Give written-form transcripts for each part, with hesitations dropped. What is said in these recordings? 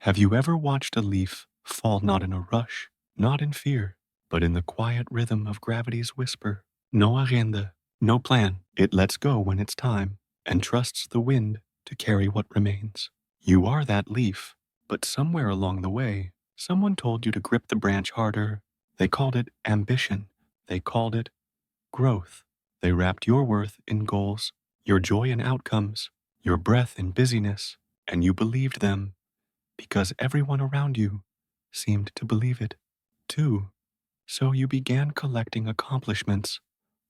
Have you ever watched a leaf fall not in a rush, not in fear, but in the quiet rhythm of gravity's whisper? No agenda, no plan. It lets go when it's time and trusts the wind to carry what remains. You are that leaf, but somewhere along the way, someone told you to grip the branch harder. They called it ambition. They called it growth. They wrapped your worth in goals, your joy in outcomes, your breath in busyness, and you believed them because everyone around you seemed to believe it too. So you began collecting accomplishments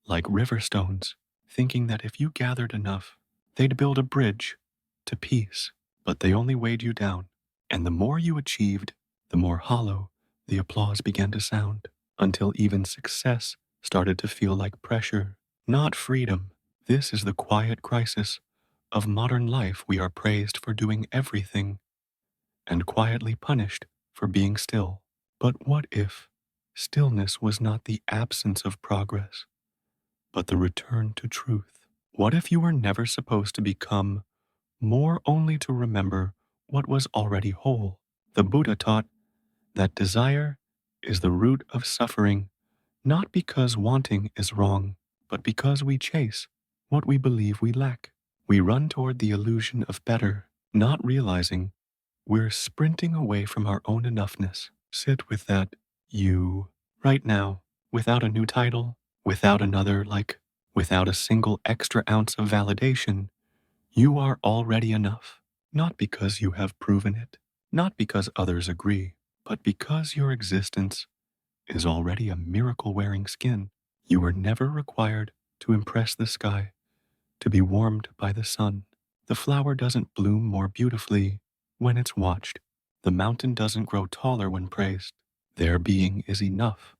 like river stones, thinking that if you gathered enough, they'd build a bridge to peace. But they only weighed you down, and the more you achieved, the more hollow the applause began to sound, until even success started to feel like pressure, not freedom. This is the quiet crisis of modern life. We are praised for doing everything and quietly punished for being still. But what if stillness was not the absence of progress, but the return to truth? What if you were never supposed to become more, only to remember what was already whole? The Buddha taught that desire is the root of suffering, not because wanting is wrong, but because we chase what we believe we lack. We run toward the illusion of better, not realizing we're sprinting away from our own enoughness. Sit with that you right now, without a new title, without another like, without a single extra ounce of validation. You are already enough, not because you have proven it, not because others agree, but because your existence is already a miracle wearing skin. You were never required to impress the sky, to be warmed by the sun. The flower doesn't bloom more beautifully when it's watched. The mountain doesn't grow taller when praised. Their being is enough,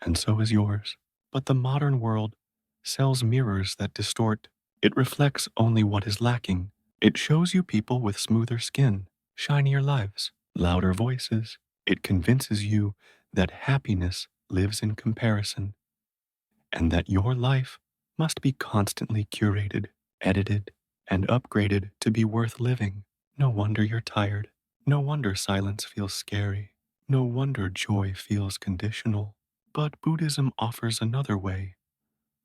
and so is yours. But the modern world sells mirrors that distort. It reflects only what is lacking. It shows you people with smoother skin, shinier lives, louder voices. It convinces you that happiness lives in comparison, and that your life must be constantly curated, edited, and upgraded to be worth living. No wonder you're tired. No wonder silence feels scary. No wonder joy feels conditional. But Buddhism offers another way,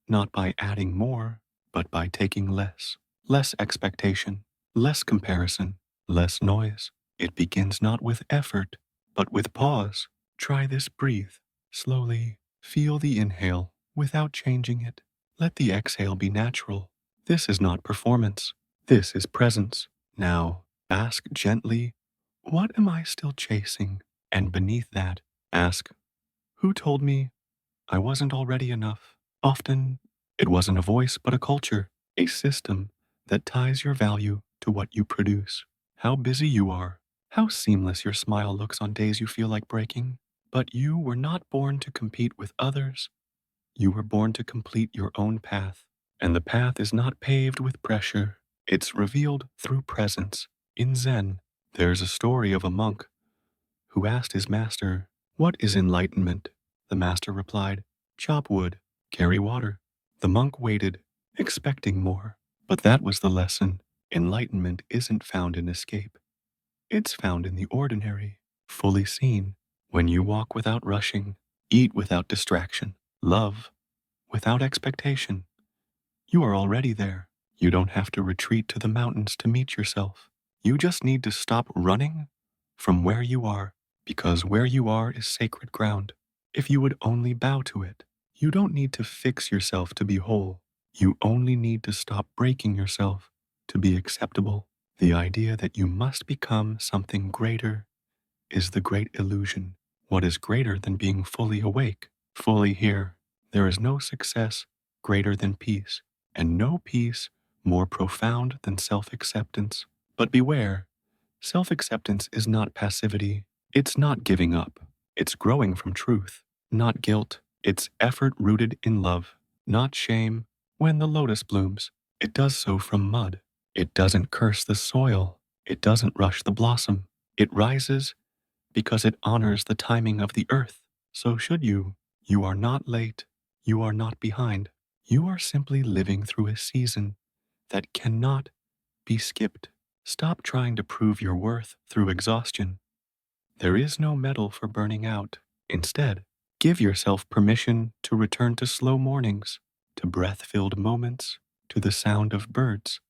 not by adding more, but by taking less. Less expectation, less comparison, less noise. It begins not with effort, but with pause. Try this. Breathe slowly. Feel the inhale without changing it. Let the exhale be natural. This is not performance. This is presence. Now, ask gently, what am I still chasing? And beneath that, ask, who told me I wasn't already enough? Often, it wasn't a voice, but a culture, a system that ties your value to what you produce. How busy you are, how seamless your smile looks on days you feel like breaking. But you were not born to compete with others. You were born to complete your own path. And the path is not paved with pressure. It's revealed through presence. In Zen, there's a story of a monk who asked his master, "What is enlightenment?" The master replied, "Chop wood, carry water." The monk waited, expecting more. But that was the lesson. Enlightenment isn't found in escape. It's found in the ordinary, fully seen. When you walk without rushing, eat without distraction, love without expectation, you are already there. You don't have to retreat to the mountains to meet yourself. You just need to stop running from where you are, because where you are is sacred ground. If you would only bow to it, you don't need to fix yourself to be whole. You only need to stop breaking yourself to be acceptable. The idea that you must become something greater is the great illusion. What is greater than being fully awake, fully here? There is no success greater than peace, and no peace more profound than self-acceptance. But beware, self-acceptance is not passivity. It's not giving up. It's growing from truth, not guilt. It's effort rooted in love, not shame. When the lotus blooms, it does so from mud. It doesn't curse the soil. It doesn't rush the blossom. It rises because it honors the timing of the earth. So should you. You are not late. You are not behind. You are simply living through a season that cannot be skipped. Stop trying to prove your worth through exhaustion. There is no medal for burning out. Instead, give yourself permission to return to slow mornings, to breath-filled moments, to the sound of birds.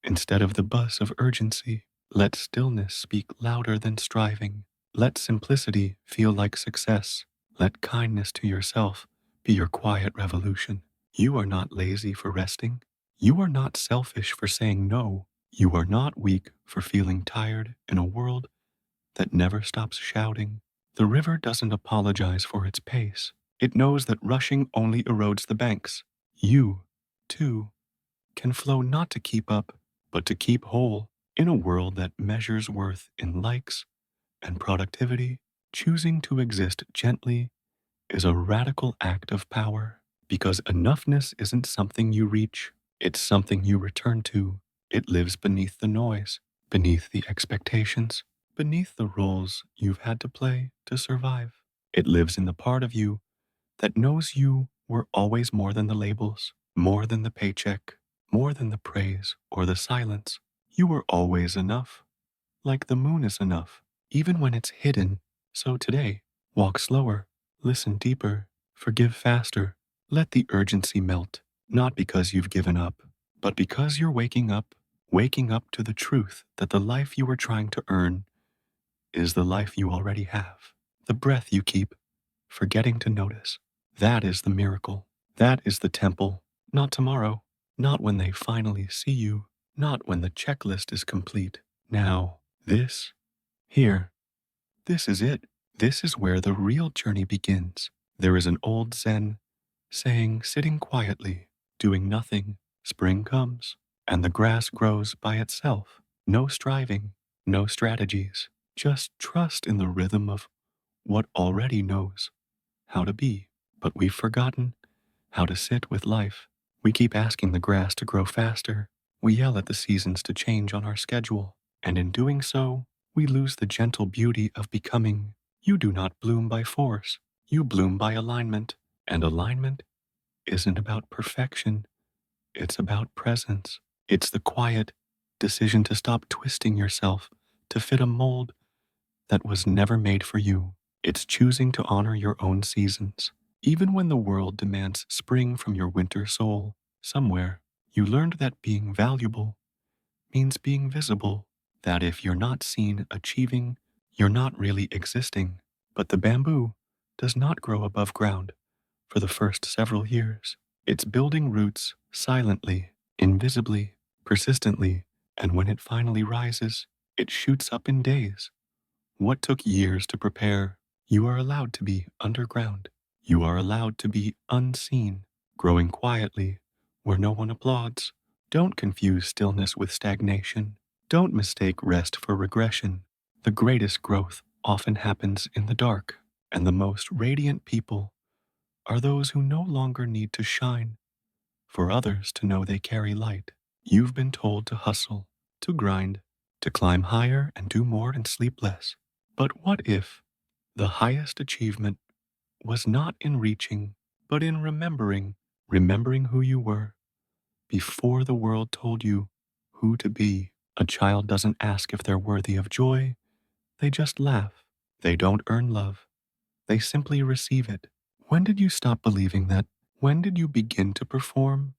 Instead of the buzz of urgency, let stillness speak louder than striving. Let simplicity feel like success. Let kindness to yourself be your quiet revolution. You are not lazy for resting. You are not selfish for saying no. You are not weak for feeling tired in a world that never stops shouting. The river doesn't apologize for its pace. It knows that rushing only erodes the banks. You, too, can flow not to keep up, but to keep whole. In a world that measures worth in likes and productivity, choosing to exist gently is a radical act of power, because enoughness isn't something you reach, it's something you return to. It lives beneath the noise, beneath the expectations, beneath the roles you've had to play to survive. It lives in the part of you that knows you were always more than the labels, more than the paycheck, more than the praise or the silence. You were always enough, like the moon is enough, even when it's hidden. So today, walk slower, listen deeper, forgive faster, let the urgency melt, not because you've given up, but because you're waking up to the truth that the life you were trying to earn is the life you already have. The breath you keep, forgetting to notice. That is the miracle. That is the temple. Not tomorrow. Not when they finally see you. Not when the checklist is complete. Now, here, this is it. This is where the real journey begins. There is an old Zen saying, sitting quietly, doing nothing, spring comes, and the grass grows by itself. No striving, no strategies, just trust in the rhythm of what already knows how to be. But we've forgotten how to sit with life. We keep asking the grass to grow faster. We yell at the seasons to change on our schedule. And in doing so, we lose the gentle beauty of becoming. You do not bloom by force. You bloom by alignment. And alignment isn't about perfection. It's about presence. It's the quiet decision to stop twisting yourself to fit a mold that was never made for you. It's choosing to honor your own seasons. Even when the world demands spring from your winter soul, somewhere you learned that being valuable means being visible, that if you're not seen achieving, you're not really existing. But the bamboo does not grow above ground for the first several years. It's building roots silently, invisibly, persistently, and when it finally rises, it shoots up in days. What took years to prepare, you are allowed to be underground. You are allowed to be unseen, growing quietly where no one applauds. Don't confuse stillness with stagnation. Don't mistake rest for regression. The greatest growth often happens in the dark, and the most radiant people are those who no longer need to shine for others to know they carry light. You've been told to hustle, to grind, to climb higher and do more and sleep less. But what if the highest achievement was not in reaching, but in remembering who you were before the world told you who to be? A child doesn't ask if they're worthy of joy, they just laugh. They don't earn love, they simply receive it. When did you stop believing that? When did you begin to perform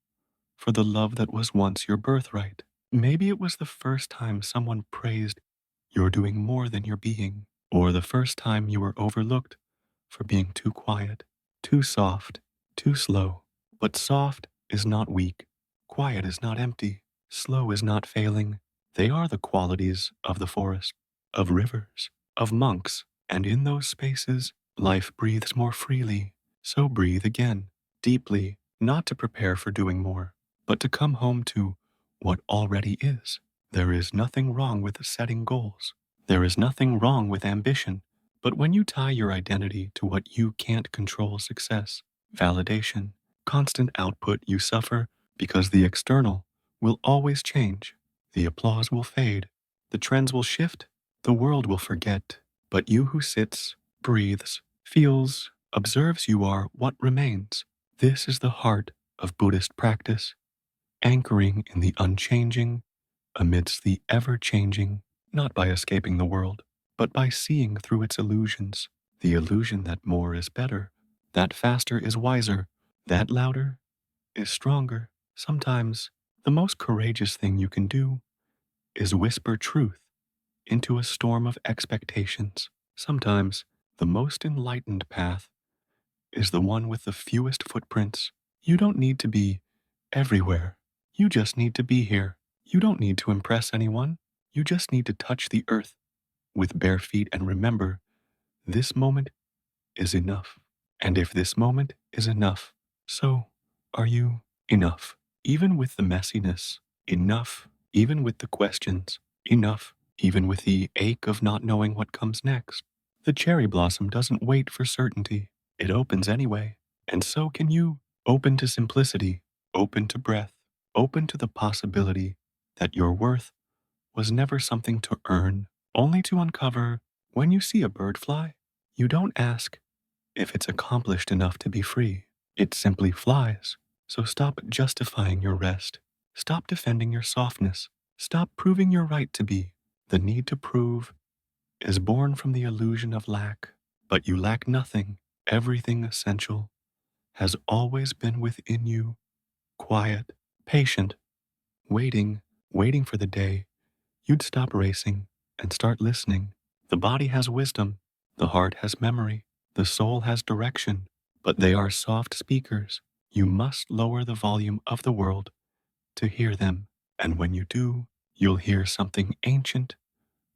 for the love that was once your birthright? Maybe it was the first time someone praised you're doing more than you're being, or the first time you were overlooked for being too quiet, too soft, too slow. But soft is not weak, quiet is not empty, slow is not failing. They are the qualities of the forest, of rivers, of monks, and in those spaces, life breathes more freely. So breathe again, deeply, not to prepare for doing more, but to come home to what already is. There is nothing wrong with setting goals. There is nothing wrong with ambition. But when you tie your identity to what you can't control, success, validation, constant output, you suffer because the external will always change. The applause will fade. The trends will shift. The world will forget. But you who sits, breathes, feels, observes, you are what remains. This is the heart of Buddhist practice, anchoring in the unchanging, amidst the ever-changing, not by escaping the world, but by seeing through its illusions. The illusion that more is better, that faster is wiser, that louder is stronger. Sometimes the most courageous thing you can do is whisper truth into a storm of expectations. Sometimes the most enlightened path is the one with the fewest footprints. You don't need to be everywhere. You just need to be here. You don't need to impress anyone. You just need to touch the earth with bare feet and remember this moment is enough. And if this moment is enough, so are you enough? Even with the messiness, enough. Even with the questions, enough. Even with the ache of not knowing what comes next. The cherry blossom doesn't wait for certainty. It opens anyway. And so can you. Open to simplicity, open to breath, open to the possibility that your worth was never something to earn, only to uncover. When you see a bird fly, you don't ask if it's accomplished enough to be free. It simply flies. So stop justifying your rest. Stop defending your softness. Stop proving your right to be. The need to prove is born from the illusion of lack. But you lack nothing. Everything essential has always been within you, quiet, patient, waiting for the day you'd stop racing and start listening. The body has wisdom, the heart has memory, the soul has direction, but they are soft speakers. You must lower the volume of the world to hear them, and when you do, you'll hear something ancient,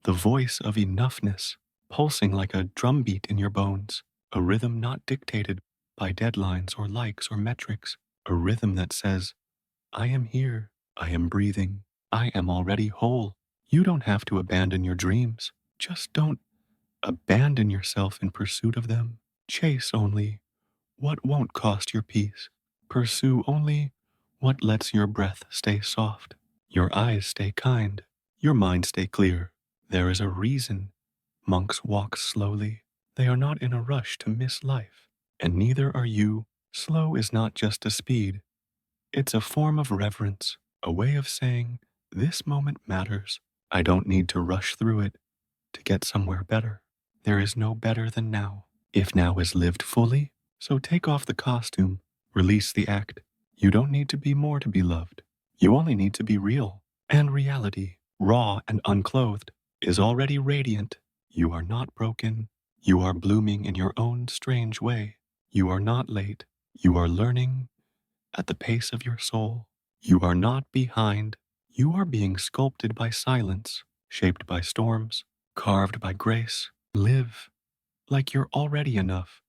the voice of enoughness, pulsing like a drumbeat in your bones, a rhythm not dictated by deadlines or likes or metrics, a rhythm that says, I am here, I am breathing, I am already whole. You don't have to abandon your dreams. Just don't abandon yourself in pursuit of them. Chase only what won't cost your peace. Pursue only what lets your breath stay soft, your eyes stay kind, your mind stay clear. There is a reason monks walk slowly. They are not in a rush to miss life, and neither are you. Slow is not just a speed. It's a form of reverence, a way of saying, this moment matters. I don't need to rush through it to get somewhere better. There is no better than now. If now is lived fully, so take off the costume, release the act. You don't need to be more to be loved. You only need to be real. And reality, raw and unclothed, is already radiant. You are not broken. You are blooming in your own strange way. You are not late. You are learning at the pace of your soul. You are not behind. You are being sculpted by silence, shaped by storms, carved by grace. Live like you're already enough,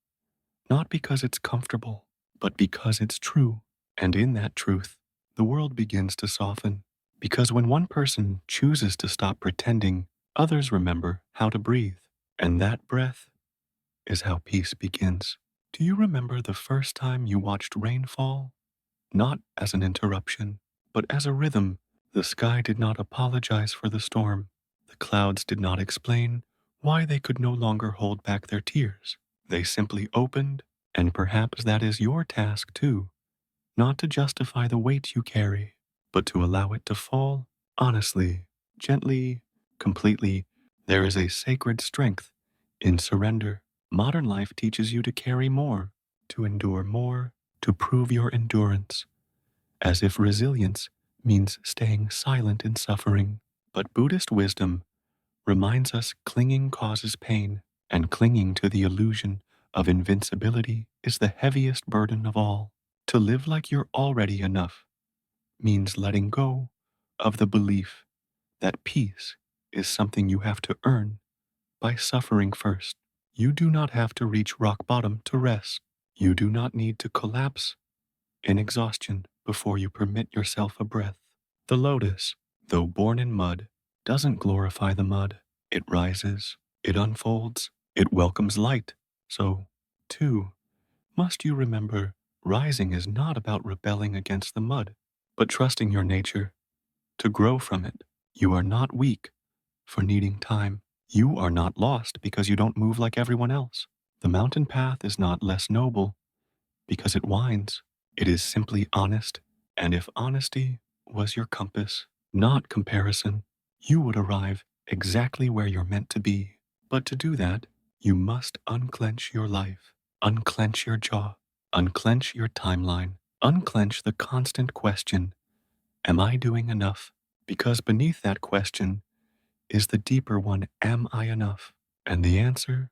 not because it's comfortable, but because it's true. And in that truth, the world begins to soften. Because when one person chooses to stop pretending, others remember how to breathe. And that breath is how peace begins. Do you remember the first time you watched rain fall? Not as an interruption, but as a rhythm. The sky did not apologize for the storm. The clouds did not explain why they could no longer hold back their tears. They simply opened, and perhaps that is your task too, not to justify the weight you carry, but to allow it to fall honestly, gently, completely. There is a sacred strength in surrender. Modern life teaches you to carry more, to endure more, to prove your endurance, as if resilience means staying silent in suffering. But Buddhist wisdom reminds us clinging causes pain, and clinging to the illusion of invincibility is the heaviest burden of all. To live like you're already enough means letting go of the belief that peace is something you have to earn by suffering first. You do not have to reach rock bottom to rest. You do not need to collapse in exhaustion before you permit yourself a breath. The lotus, though born in mud, doesn't glorify the mud. It rises, it unfolds, it welcomes light. So, too, must you remember, rising is not about rebelling against the mud, but trusting your nature to grow from it. You are not weak for needing time. You are not lost because you don't move like everyone else. The mountain path is not less noble because it winds. It is simply honest, and if honesty was your compass, not comparison. You would arrive exactly where you're meant to be. But to do that, you must unclench your life, unclench your jaw, unclench your timeline, unclench the constant question, am I doing enough? Because beneath that question is the deeper one, am I enough? And the answer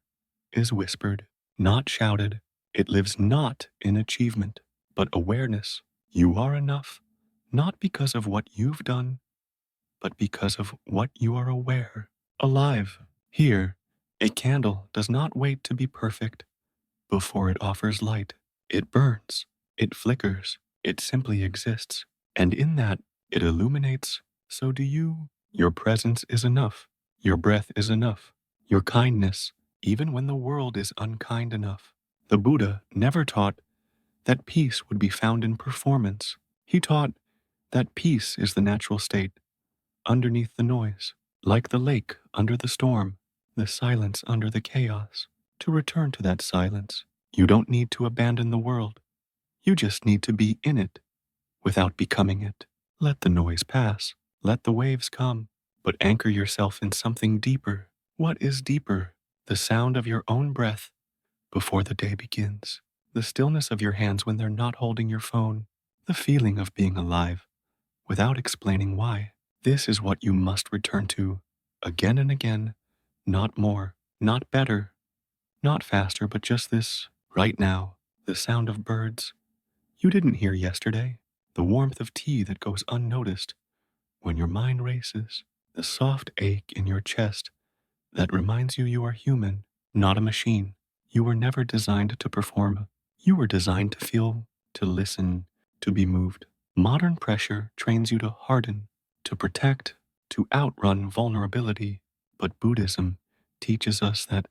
is whispered, not shouted. It lives not in achievement, but awareness. You are enough, not because of what you've done, but because of what you are aware. Alive. Here, a candle does not wait to be perfect before it offers light. It burns, it flickers, it simply exists. And in that, it illuminates. So do you. Your presence is enough. Your breath is enough. Your kindness, even when the world is unkind enough. The Buddha never taught that peace would be found in performance. He taught that peace is the natural state underneath the noise, like the lake under the storm, the silence under the chaos. To return to that silence, you don't need to abandon the world. You just need to be in it without becoming it. Let the noise pass, let the waves come, but anchor yourself in something deeper. What is deeper? The sound of your own breath before the day begins, the stillness of your hands when they're not holding your phone, the feeling of being alive without explaining why. This is what you must return to again and again, not more, not better, not faster, but just this right now, the sound of birds you didn't hear yesterday, the warmth of tea that goes unnoticed when your mind races, the soft ache in your chest that reminds you you are human, not a machine. You were never designed to perform. You were designed to feel, to listen, to be moved. Modern pressure trains you to harden, to protect, to outrun vulnerability. But Buddhism teaches us that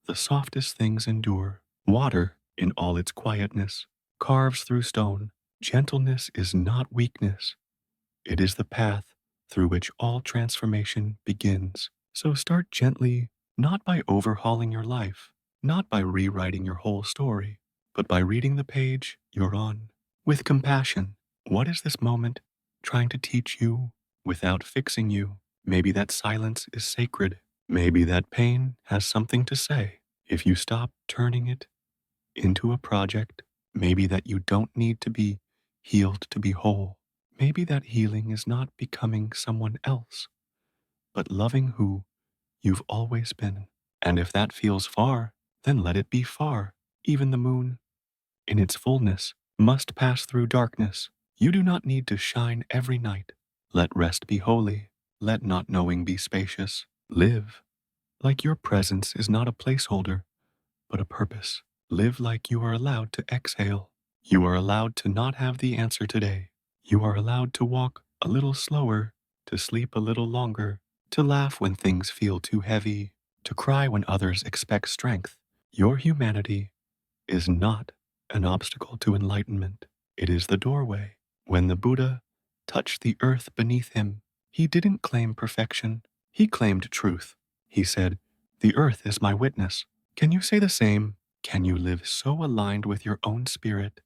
the softest things endure. Water, in all its quietness, carves through stone. Gentleness is not weakness. It is the path through which all transformation begins. So start gently, not by overhauling your life, not by rewriting your whole story, but by reading the page you're on. With compassion, what is this moment trying to teach you without fixing you? Maybe that silence is sacred. Maybe that pain has something to say. If you stop turning it into a project, maybe that you don't need to be healed to be whole. Maybe that healing is not becoming someone else, but loving who you've always been. And if that feels far, then let it be far. Even the moon, in its fullness, must pass through darkness. You do not need to shine every night. Let rest be holy. Let not knowing be spacious. Live like your presence is not a placeholder, but a purpose. Live like you are allowed to exhale. You are allowed to not have the answer today. You are allowed to walk a little slower, to sleep a little longer, to laugh when things feel too heavy, to cry when others expect strength. Your humanity is not an obstacle to enlightenment. It is the doorway. When the Buddha touched the earth beneath him, he didn't claim perfection. He claimed truth. He said, "The earth is my witness." Can you say the same? Can you live so aligned with your own spirit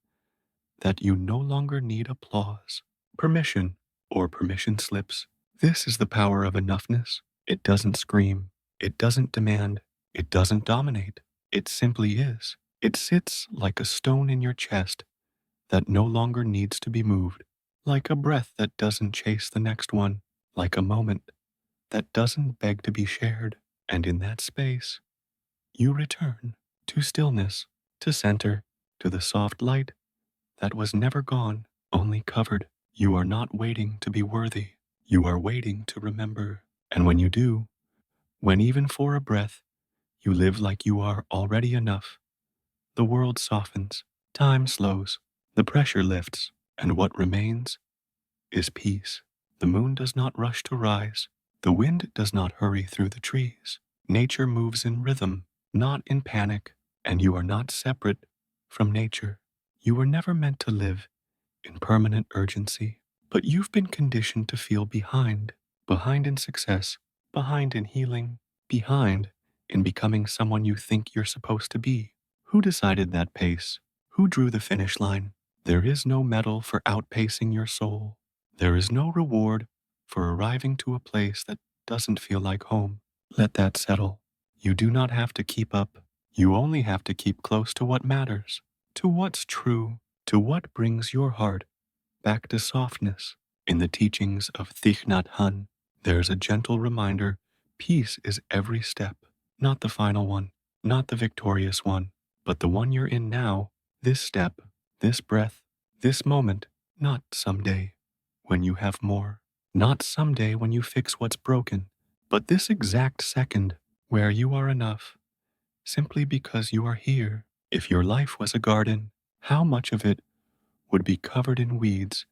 that you no longer need applause, permission, or permission slips? This is the power of enoughness. It doesn't scream. It doesn't demand. It doesn't dominate. It simply is. It sits like a stone in your chest that no longer needs to be moved, like a breath that doesn't chase the next one, like a moment that doesn't beg to be shared. And in that space, you return to stillness, to center, to the soft light that was never gone, only covered. You are not waiting to be worthy. You are waiting to remember. And when you do, when even for a breath, you live like you are already enough, the world softens, time slows, the pressure lifts, and what remains is peace. The moon does not rush to rise. The wind does not hurry through the trees. Nature moves in rhythm, not in panic, and you are not separate from nature. You were never meant to live in permanent urgency, but you've been conditioned to feel behind, behind in success, behind in healing, behind in becoming someone you think you're supposed to be. Who decided that pace? Who drew the finish line? There is no medal for outpacing your soul. There is no reward for arriving to a place that doesn't feel like home. Let that settle. You do not have to keep up. You only have to keep close to what matters, to what's true, to what brings your heart back to softness. In the teachings of Thich Nhat Hanh, there's a gentle reminder peace is every step, not the final one, not the victorious one, but the one you're in now, this step, this breath, this moment, not someday when you have more, not someday when you fix what's broken, but this exact second where you are enough, simply because you are here. If your life was a garden, how much of it would be covered in weeds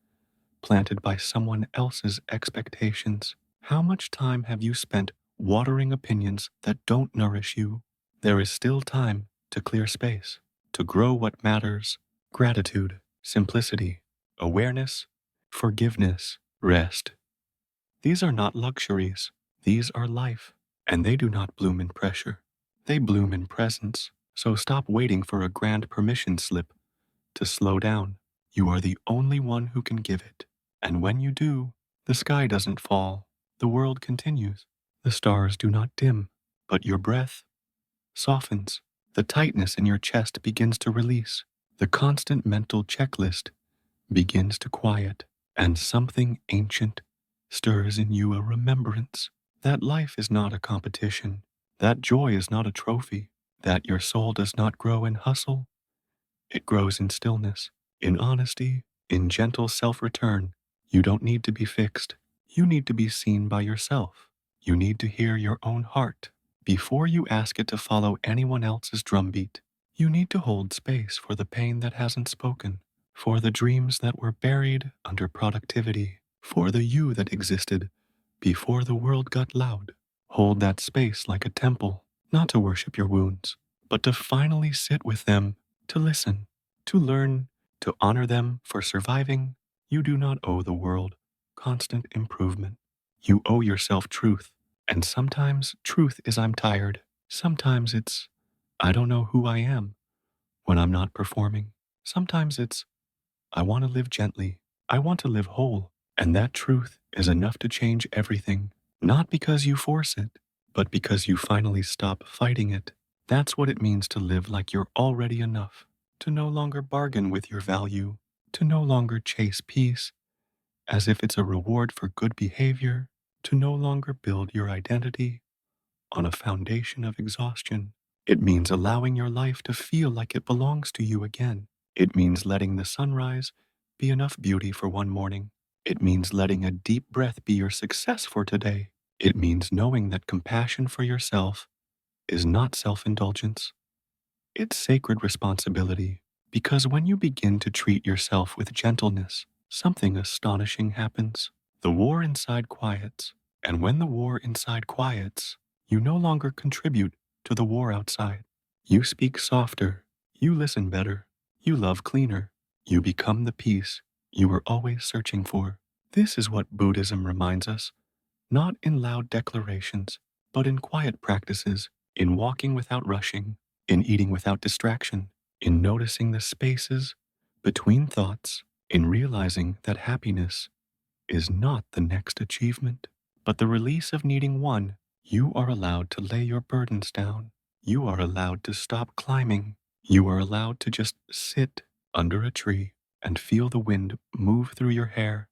planted by someone else's expectations? How much time have you spent watering opinions that don't nourish you? There is still time to clear space, to grow what matters: gratitude, simplicity, awareness, forgiveness, rest. These are not luxuries, these are life, and they do not bloom in pressure. They bloom in presence. So stop waiting for a grand permission slip to slow down. You are the only one who can give it. And when you do, the sky doesn't fall, the world continues. The stars do not dim, but your breath softens. The tightness in your chest begins to release. The constant mental checklist begins to quiet, and something ancient stirs in you, a remembrance that life is not a competition, that joy is not a trophy, that your soul does not grow in hustle, it grows in stillness, in honesty, in gentle self-return. You don't need to be fixed. You need to be seen by yourself. You need to hear your own heart before you ask it to follow anyone else's drumbeat. You need to hold space for the pain that hasn't spoken, for the dreams that were buried under productivity, for the you that existed before the world got loud. Hold that space like a temple, not to worship your wounds, but to finally sit with them, to listen, to learn, to honor them for surviving. You do not owe the world constant improvement. You owe yourself truth. And sometimes truth is I'm tired. Sometimes it's I don't know who I am when I'm not performing. Sometimes it's I want to live gently. I want to live whole. And that truth is enough to change everything. Not because you force it, but because you finally stop fighting it. That's what it means to live like you're already enough. To no longer bargain with your value. To no longer chase peace as if it's a reward for good behavior. To no longer build your identity on a foundation of exhaustion. It means allowing your life to feel like it belongs to you again. It means letting the sunrise be enough beauty for one morning. It means letting a deep breath be your success for today. It means knowing that compassion for yourself is not self-indulgence. It's sacred responsibility. Because when you begin to treat yourself with gentleness, something astonishing happens. The war inside quiets. And when the war inside quiets, you no longer contribute to the war outside. You speak softer. You listen better. You love cleaner. You become the peace you were always searching for. This is what Buddhism reminds us, not in loud declarations, but in quiet practices, in walking without rushing, in eating without distraction, in noticing the spaces between thoughts, in realizing that happiness is not the next achievement, but the release of needing one. You are allowed to lay your burdens down. You are allowed to stop climbing. You are allowed to just sit under a tree and feel the wind move through your hair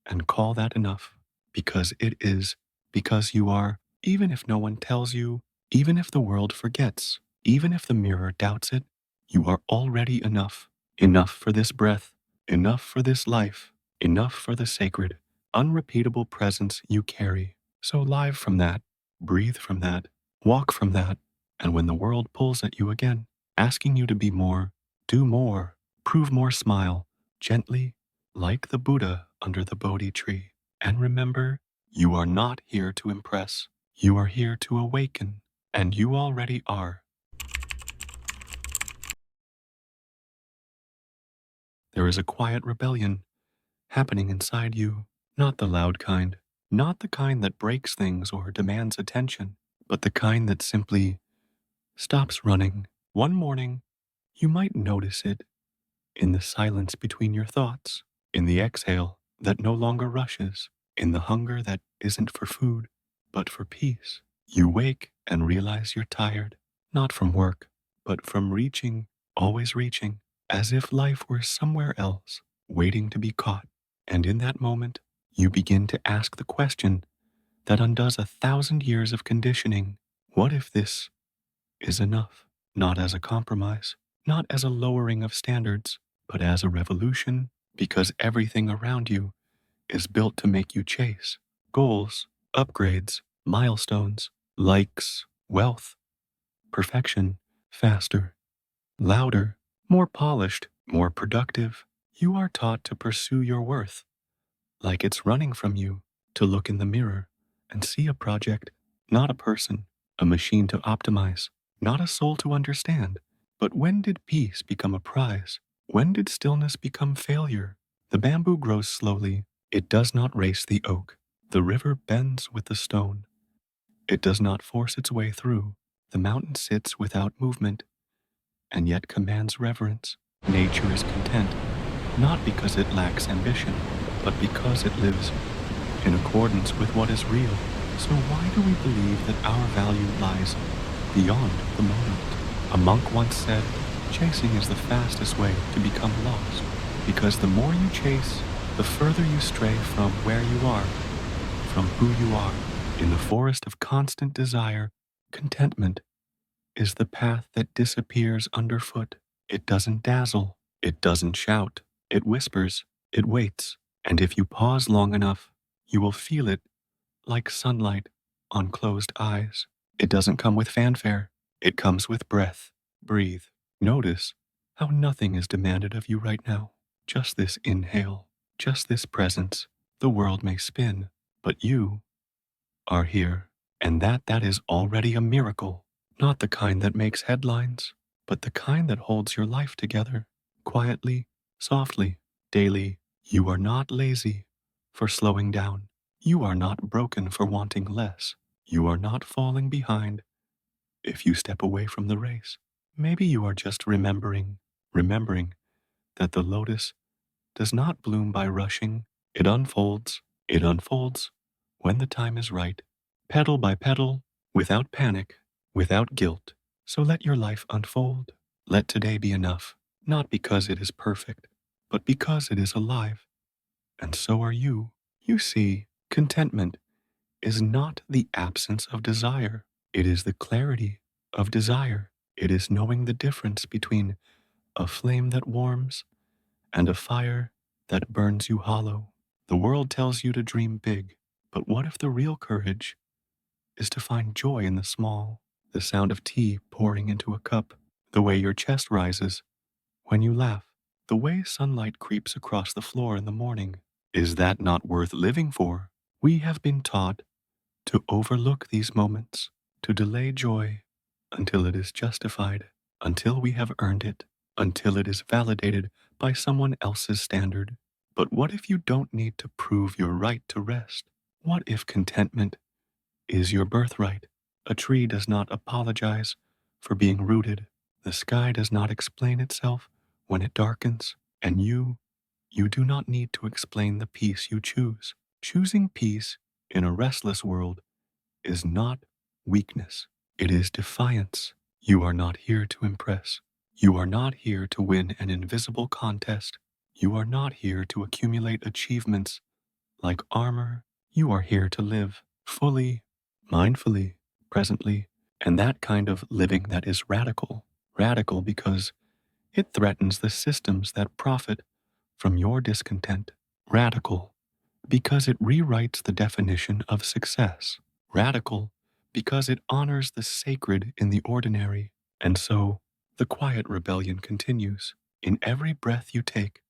and call that enough, because it is, because you are, even if no one tells you, even if the world forgets, even if the mirror doubts it, you are already enough. Enough for this breath, enough for this life, enough for the sacred, unrepeatable presence you carry. So live from that, breathe from that, walk from that, and when the world pulls at you again, asking you to be more, do more, prove more, smile, gently, like the Buddha under the Bodhi tree. And remember, you are not here to impress. You are here to awaken, and you already are. There is a quiet rebellion happening inside you, not the loud kind, not the kind that breaks things or demands attention, but the kind that simply stops running. One morning, you might notice it in the silence between your thoughts, in the exhale that no longer rushes, in the hunger that isn't for food, but for peace. You wake and realize you're tired, not from work, but from reaching, always reaching, as if life were somewhere else, waiting to be caught. And in that moment, you begin to ask the question that undoes 1,000 years of conditioning. What if this is enough? Not as a compromise, not as a lowering of standards, but as a revolution, because everything around you is built to make you chase goals, upgrades, milestones, likes, wealth, perfection, faster, louder, more polished, more productive. You are taught to pursue your worth like it's running from you, to look in the mirror and see a project, not a person, a machine to optimize, not a soul to understand. But when did peace become a prize? When did stillness become failure? The bamboo grows slowly. It does not race the oak. The river bends with the stone. It does not force its way through. The mountain sits without movement, and yet commands reverence. Nature is content, not because it lacks ambition, but because it lives in accordance with what is real. So why do we believe that our value lies beyond the moment? A monk once said, chasing is the fastest way to become lost, because the more you chase, the further you stray from where you are, from who you are. In the forest of constant desire, contentment is the path that disappears underfoot. It doesn't dazzle, it doesn't shout, it whispers, it waits. And if you pause long enough, you will feel it like sunlight on closed eyes. It doesn't come with fanfare, it comes with breath. Breathe. Notice how nothing is demanded of you right now. Just this inhale, just this presence. The world may spin, but you are here. And that is already a miracle. Not the kind that makes headlines, but the kind that holds your life together, quietly, softly, daily. You are not lazy for slowing down. You are not broken for wanting less. You are not falling behind if you step away from the race. Maybe you are just remembering that the lotus does not bloom by rushing. It unfolds when the time is right, petal by petal, without panic, without guilt. So let your life unfold. Let today be enough, not because it is perfect, but because it is alive. And so are you. You see, contentment is not the absence of desire. It is the clarity of desire. It is knowing the difference between a flame that warms and a fire that burns you hollow. The world tells you to dream big, but what if the real courage is to find joy in the small, the sound of tea pouring into a cup, the way your chest rises when you laugh, the way sunlight creeps across the floor in the morning? Is that not worth living for? We have been taught to overlook these moments, to delay joy until it is justified, until we have earned it, until it is validated by someone else's standard. But what if you don't need to prove your right to rest? What if contentment is your birthright? A tree does not apologize for being rooted. The sky does not explain itself when it darkens. And you do not need to explain the peace you choose. Choosing peace in a restless world is not weakness. It is defiance. You are not here to impress. You are not here to win an invisible contest. You are not here to accumulate achievements like armor. You are here to live fully, mindfully, presently, and that kind of living that is radical. Radical because it threatens the systems that profit from your discontent. Radical because it rewrites the definition of success. Radical because it honors the sacred in the ordinary. And so, the quiet rebellion continues in every breath you take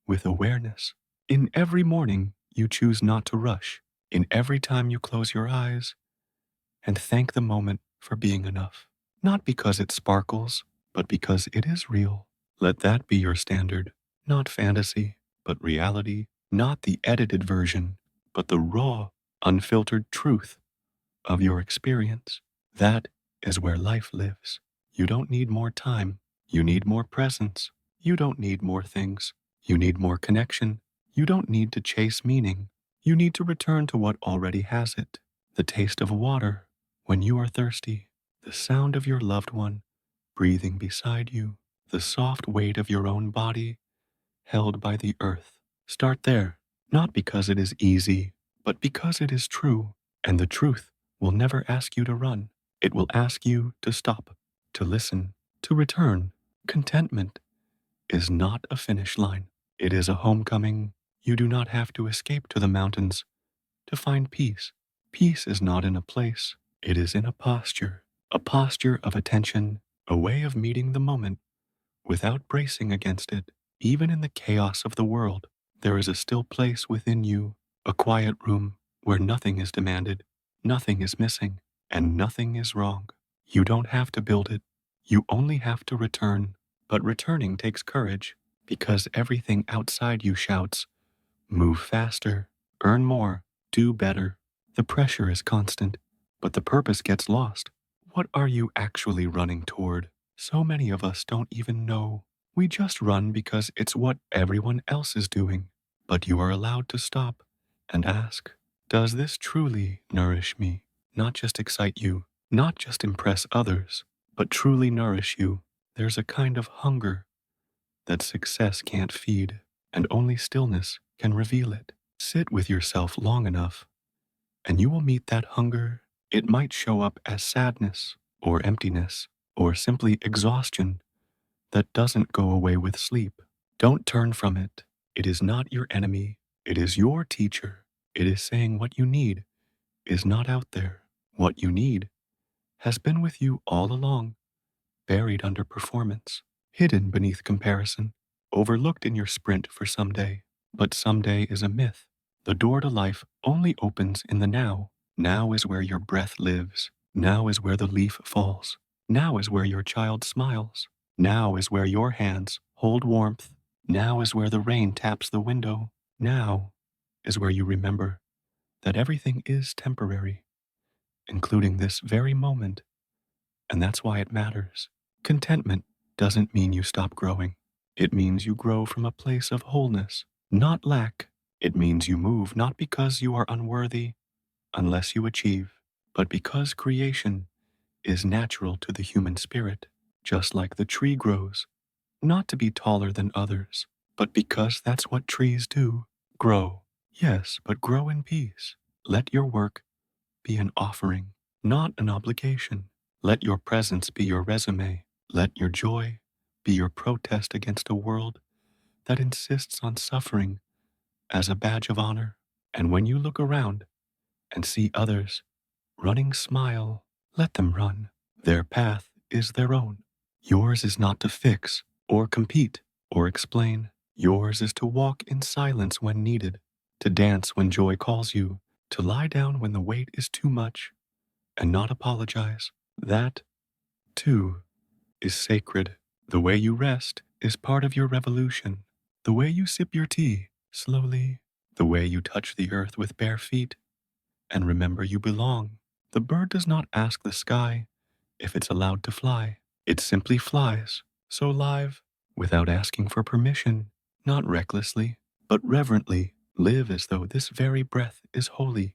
with awareness. In every morning you choose not to rush. In every time you close your eyes and thank the moment for being enough. Not because it sparkles, but because it is real. Let that be your standard. Not fantasy, but reality. Not the edited version, but the raw, unfiltered truth of your experience. That is where life lives. You don't need more time. You need more presence. You don't need more things. You need more connection. You don't need to chase meaning. You need to return to what already has it. The taste of water when you are thirsty, the sound of your loved one breathing beside you, the soft weight of your own body held by the earth. Start there, not because it is easy, but because it is true. And the truth will never ask you to run. It will ask you to stop, to listen, to return. Contentment is not a finish line. It is a homecoming. You do not have to escape to the mountains to find peace. Peace is not in a place. It is in a posture of attention, a way of meeting the moment without bracing against it. Even in the chaos of the world, there is a still place within you, a quiet room where nothing is demanded, nothing is missing, and nothing is wrong. You don't have to build it. You only have to return. But returning takes courage because everything outside you shouts, move faster, earn more, do better. The pressure is constant, but the purpose gets lost. What are you actually running toward? So many of us don't even know. We just run because it's what everyone else is doing. But you are allowed to stop and ask, does this truly nourish me? Not just excite you, not just impress others, but truly nourish you. There's a kind of hunger that success can't feed, and only stillness can reveal it. Sit with yourself long enough, and you will meet that hunger. It might show up as sadness, or emptiness, or simply exhaustion that doesn't go away with sleep. Don't turn from it. It is not your enemy. It is your teacher. It is saying what you need is not out there. What you need has been with you all along, buried under performance, hidden beneath comparison, overlooked in your sprint for someday. But someday is a myth. The door to life only opens in the now. Now is where your breath lives. Now is where the leaf falls. Now is where your child smiles. Now is where your hands hold warmth. Now is where the rain taps the window. Now is where you remember that everything is temporary, including this very moment. And that's why it matters. Contentment doesn't mean you stop growing. It means you grow from a place of wholeness, not lack. It means you move not because you are unworthy unless you achieve, but because creation is natural to the human spirit, just like the tree grows, not to be taller than others, but because that's what trees do. Grow, yes, but grow in peace. Let your work be an offering, not an obligation. Let your presence be your resume. Let your joy be your protest against a world that insists on suffering as a badge of honor. And when you look around and see others running, smile. Let them run. Their path is their own. Yours is not to fix or compete or explain. Yours is to walk in silence when needed, to dance when joy calls you, to lie down when the weight is too much, and not apologize. That, too, is sacred. The way you rest is part of your revolution. The way you sip your tea slowly, the way you touch the earth with bare feet, and remember you belong. The bird does not ask the sky if it's allowed to fly. It simply flies, so live, without asking for permission, not recklessly, but reverently. Live as though this very breath is holy,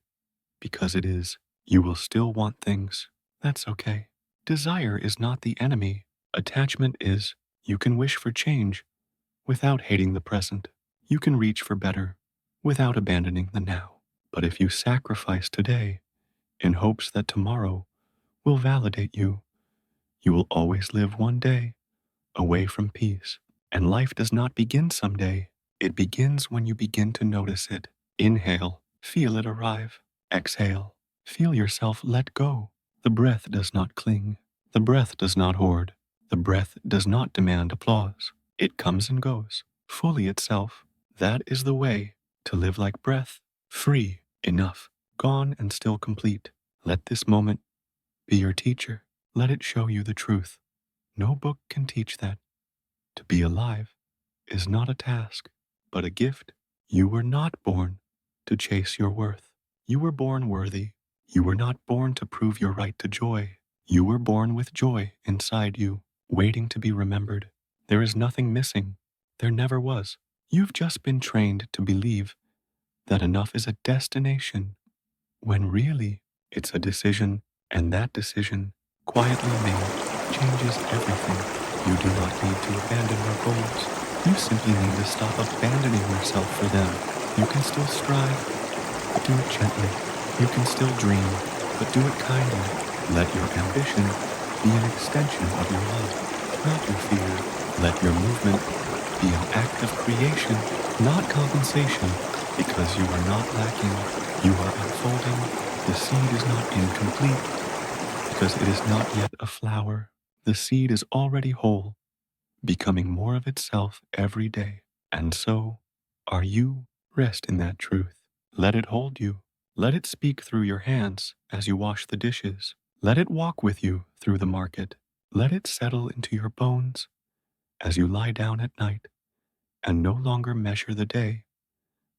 because it is. You will still want things. That's okay. Desire is not the enemy. Attachment is. You can wish for change without hating the present. You can reach for better without abandoning the now. But if you sacrifice today in hopes that tomorrow will validate you, you will always live one day away from peace. And life does not begin someday. It begins when you begin to notice it. Inhale, feel it arrive. Exhale, feel yourself let go. The breath does not cling. The breath does not hoard. The breath does not demand applause. It comes and goes, fully itself. That is the way to live like breath, free, enough, gone and still complete. Let this moment be your teacher. Let it show you the truth. No book can teach that. To be alive is not a task, but a gift. You were not born to chase your worth. You were born worthy. You were not born to prove your right to joy. You were born with joy inside you, waiting to be remembered. There is nothing missing. There never was. You've just been trained to believe that enough is a destination, when really it's a decision, and that decision, quietly made, changes everything. You do not need to abandon your goals. You simply need to stop abandoning yourself for them. You can still strive, but do it gently. You can still dream, but do it kindly. Let your ambition be an extension of your love, not your fear. Let your movement be an act of creation, not compensation, because you are not lacking. You are unfolding. The seed is not incomplete, because it is not yet a flower. The seed is already whole, becoming more of itself every day. And so are you. Rest in that truth. Let it hold you. Let it speak through your hands as you wash the dishes. Let it walk with you through the market. Let it settle into your bones as you lie down at night and no longer measure the day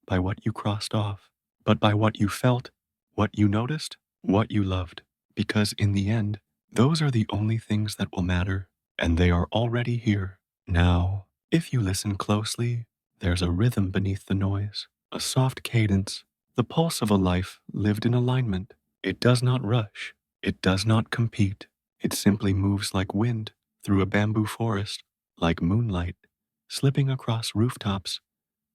by what you crossed off, but by what you felt, what you noticed, what you loved. Because in the end, those are the only things that will matter, and they are already here. Now, if you listen closely, there's a rhythm beneath the noise, a soft cadence, the pulse of a life lived in alignment. It does not rush. It does not compete. It simply moves like wind through a bamboo forest, like moonlight, slipping across rooftops,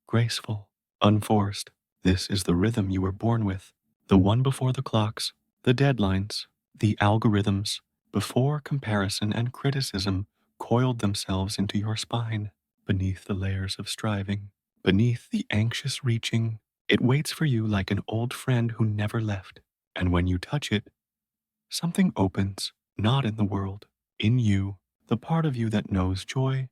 graceful, unforced. This is the rhythm you were born with, the one before the clocks, the deadlines, the algorithms, before comparison and criticism coiled themselves into your spine. Beneath the layers of striving, beneath the anxious reaching, it waits for you like an old friend who never left. And when you touch it, something opens, not in the world, in you, the part of you that knows joy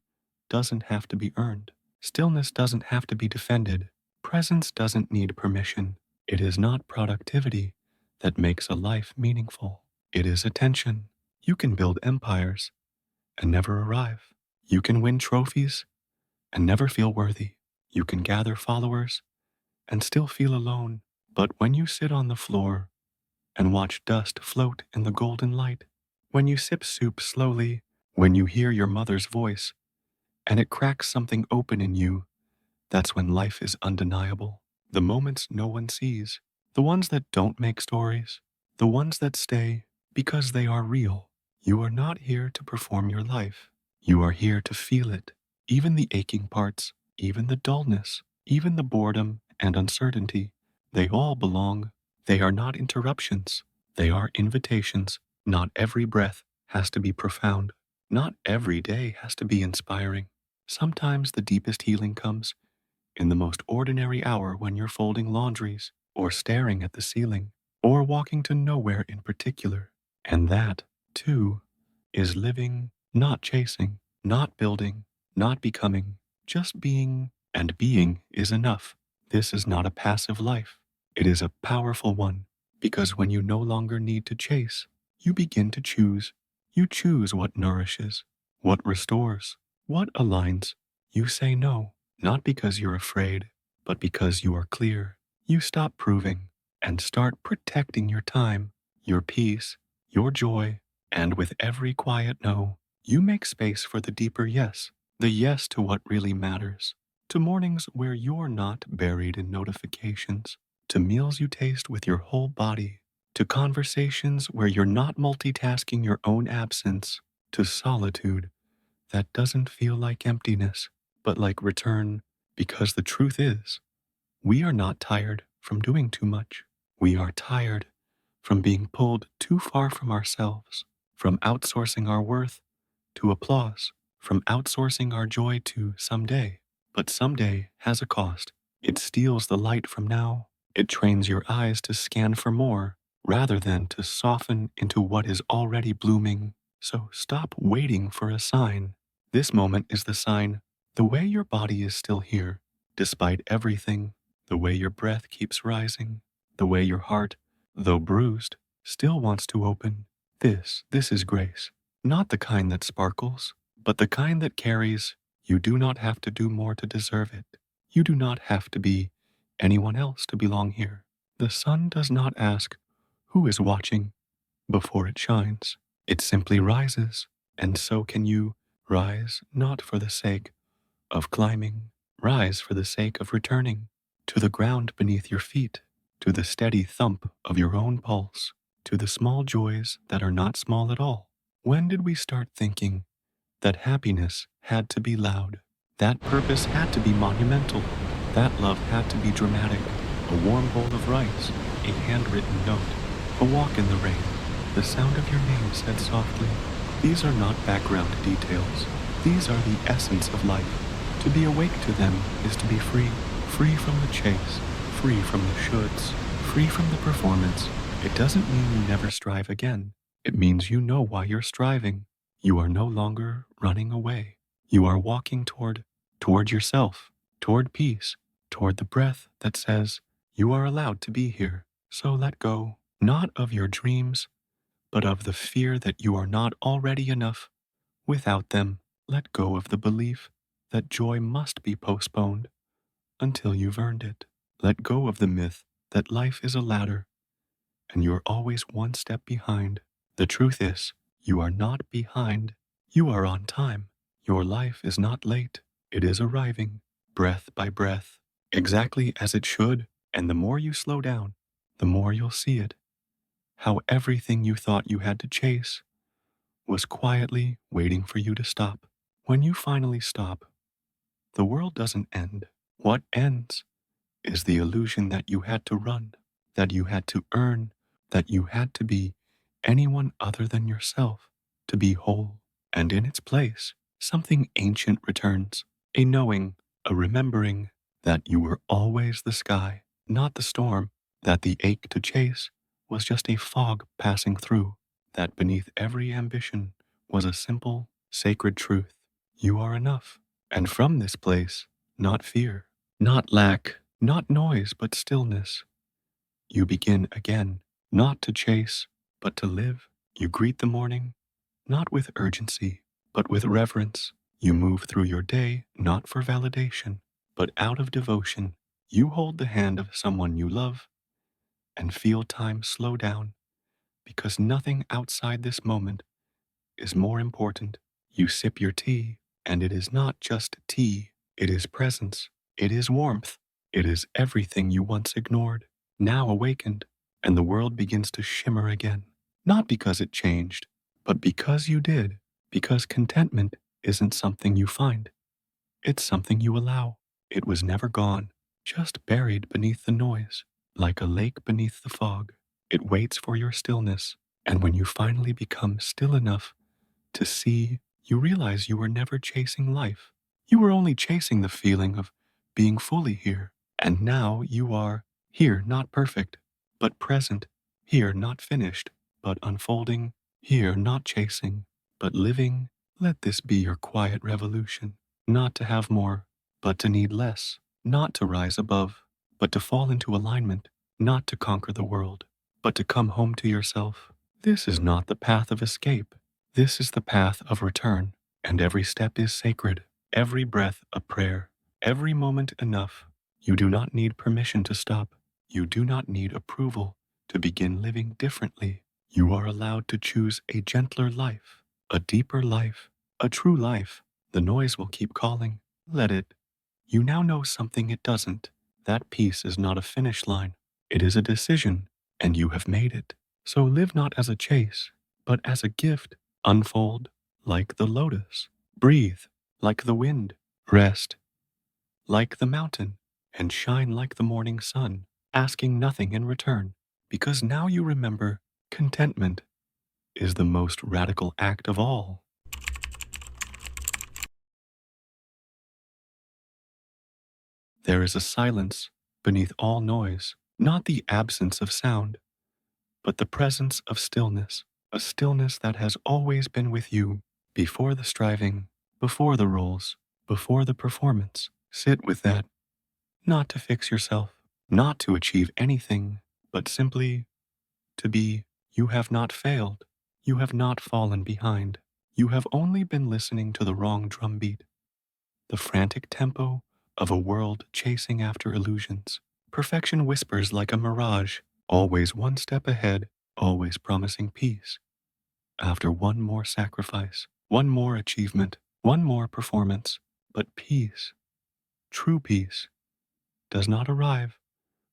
doesn't have to be earned. Stillness doesn't have to be defended. Presence doesn't need permission. It is not productivity that makes a life meaningful. It is attention. You can build empires and never arrive. You can win trophies and never feel worthy. You can gather followers and still feel alone. But when you sit on the floor and watch dust float in the golden light, when you sip soup slowly, when you hear your mother's voice and it cracks something open in you, that's when life is undeniable. The moments no one sees, the ones that don't make stories, the ones that stay because they are real. You are not here to perform your life. You are here to feel it, even the aching parts, even the dullness, even the boredom and uncertainty. They all belong. They are not interruptions. They are invitations. Not every breath has to be profound. Not every day has to be inspiring. Sometimes the deepest healing comes in the most ordinary hour, when you're folding laundries, or staring at the ceiling, or walking to nowhere in particular. And that, too, is living, not chasing, not building, not becoming, just being, and being is enough. This is not a passive life. It is a powerful one, because when you no longer need to chase, you begin to choose. You choose what nourishes, what restores, what aligns. You say no, not because you're afraid, but because you are clear. You stop proving and start protecting your time, your peace, your joy, and with every quiet no, you make space for the deeper yes, the yes to what really matters, to mornings where you're not buried in notifications, to meals you taste with your whole body, to conversations where you're not multitasking your own absence, to solitude that doesn't feel like emptiness, but like return. Because the truth is, we are not tired from doing too much. We are tired from being pulled too far from ourselves, from outsourcing our worth to applause, from outsourcing our joy to someday. But someday has a cost. It steals the light from now. It trains your eyes to scan for more rather than to soften into what is already blooming. So stop waiting for a sign. This moment is the sign. The way your body is still here, despite everything, the way your breath keeps rising, the way your heart, though bruised, still wants to open. This is grace. Not the kind that sparkles, but the kind that carries. You do not have to do more to deserve it. You do not have to be anyone else to belong here. The sun does not ask, who is watching, before it shines. It simply rises, and so can you. Rise not for the sake of climbing, rise for the sake of returning. to the ground beneath your feet, to the steady thump of your own pulse, to the small joys that are not small at all. When did we start thinking that happiness had to be loud, that purpose had to be monumental, that love had to be dramatic? A warm bowl of rice, a handwritten note, a walk in the rain, the sound of your name said softly. These are not background details. These are the essence of life. To be awake to them is to be free, free from the chase, free from the shoulds, free from the performance. It doesn't mean you never strive again. It means you know why you're striving. You are no longer running away. You are walking toward yourself, toward peace, toward the breath that says, you are allowed to be here. So let go, not of your dreams, but of the fear that you are not already enough without them. Let go of the belief that joy must be postponed until you've earned it. Let go of the myth that life is a ladder and you're always one step behind. The truth is, you are not behind. You are on time. Your life is not late. It is arriving, breath by breath, exactly as it should. And the more you slow down, the more you'll see it. How everything you thought you had to chase was quietly waiting for you to stop. When you finally stop, the world doesn't end. What ends is the illusion that you had to run, that you had to earn, that you had to be anyone other than yourself to be whole. And in its place, something ancient returns, a knowing, a remembering that you were always the sky, not the storm, that the ache to chase was just a fog passing through, that beneath every ambition was a simple, sacred truth. You are enough. And from this place, not fear, not lack, not noise, but stillness, you begin again, not to chase, but to live. You greet the morning, not with urgency, but with reverence. You move through your day, not for validation, but out of devotion. You hold the hand of someone you love and feel time slow down because nothing outside this moment is more important. You sip your tea, and it is not just tea, it is presence, it is warmth, it is everything you once ignored, now awakened, and the world begins to shimmer again. Not because it changed, but because you did, because contentment isn't something you find, it's something you allow. It was never gone, just buried beneath the noise, like a lake beneath the fog. It waits for your stillness, and when you finally become still enough to see, you realize you were never chasing life. You were only chasing the feeling of being fully here. And now you are here, not perfect, but present, here, not finished, but unfolding, here, not chasing, but living. Let this be your quiet revolution, not to have more, but to need less, not to rise above, but to fall into alignment, not to conquer the world, but to come home to yourself. This is not the path of escape. This is the path of return, and every step is sacred, every breath a prayer, every moment enough. You do not need permission to stop. You do not need approval to begin living differently. You are allowed to choose a gentler life, a deeper life, a true life. The noise will keep calling. Let it. You now know something it doesn't. That peace is not a finish line. It is a decision, and you have made it. So live not as a chase, but as a gift. Unfold like the lotus. Breathe like the wind. Rest like the mountain. And shine like the morning sun, asking nothing in return. Because now you remember contentment is the most radical act of all. There is a silence beneath all noise, not the absence of sound, but the presence of stillness, a stillness that has always been with you, before the striving, before the roles, before the performance. Sit with that, not to fix yourself, not to achieve anything, but simply to be. You have not failed. You have not fallen behind. You have only been listening to the wrong drumbeat, the frantic tempo of a world chasing after illusions. Perfection whispers like a mirage, always one step ahead, always promising peace. After one more sacrifice, one more achievement, one more performance, but peace, true peace, does not arrive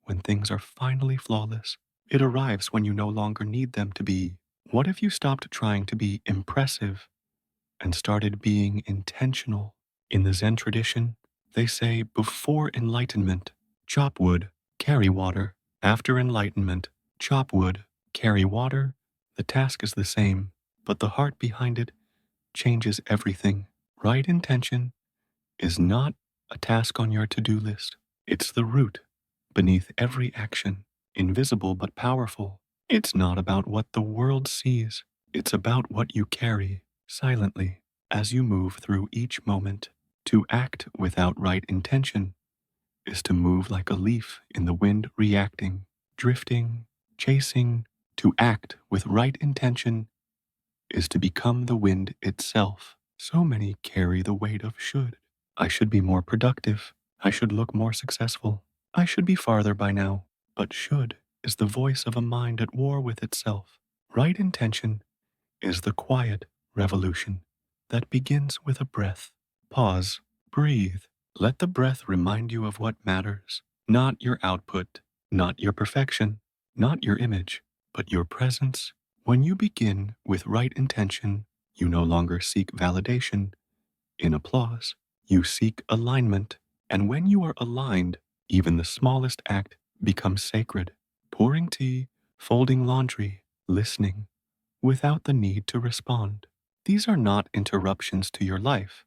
when things are finally flawless. It arrives when you no longer need them to be. What if you stopped trying to be impressive and started being intentional? In the Zen tradition, they say before enlightenment, chop wood, carry water. After enlightenment, chop wood, carry water. The task is the same, but the heart behind it changes everything. Right intention is not a task on your to-do list. It's the root beneath every action, invisible but powerful. It's not about what the world sees. It's about what you carry silently as you move through each moment. To act without right intention is to move like a leaf in the wind, reacting, drifting, chasing. To act with right intention is to become the wind itself. So many carry the weight of should. I should be more productive. I should look more successful. I should be farther by now. But should is the voice of a mind at war with itself. Right intention is the quiet revolution that begins with a breath. Pause, breathe. Let the breath remind you of what matters. Not your output, not your perfection, not your image, but your presence. When you begin with right intention, you no longer seek validation in applause. You seek alignment. And when you are aligned, even the smallest act becomes sacred. Pouring tea, folding laundry, listening, without the need to respond. These are not interruptions to your life.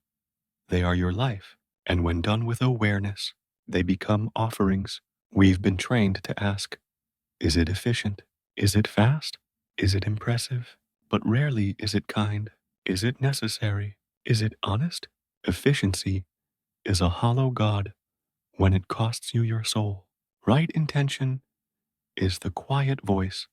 They are your life. And when done with awareness, they become offerings. We've been trained to ask, is it efficient? Is it fast? Is it impressive? But rarely is it kind. Is it necessary? Is it honest? Efficiency is a hollow god when it costs you your soul. Right intention is the quiet voice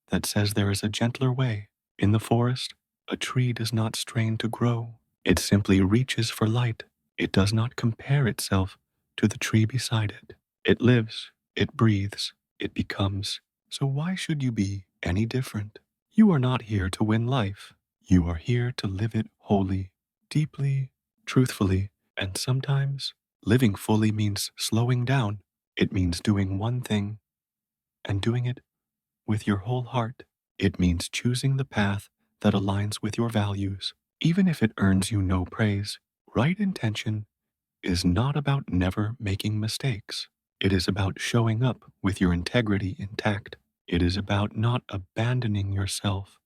that says there is a gentler way. In the forest, a tree does not strain to grow. It simply reaches for light. It does not compare itself to the tree beside it. It lives, it breathes, it becomes. So why should you be any different? You are not here to win life. You are here to live it wholly, deeply, truthfully, and sometimes living fully means slowing down. It means doing one thing and doing it with your whole heart. It means choosing the path that aligns with your values, even if it earns you no praise. Right intention is not about never making mistakes. It is about showing up with your integrity intact. It is about not abandoning yourself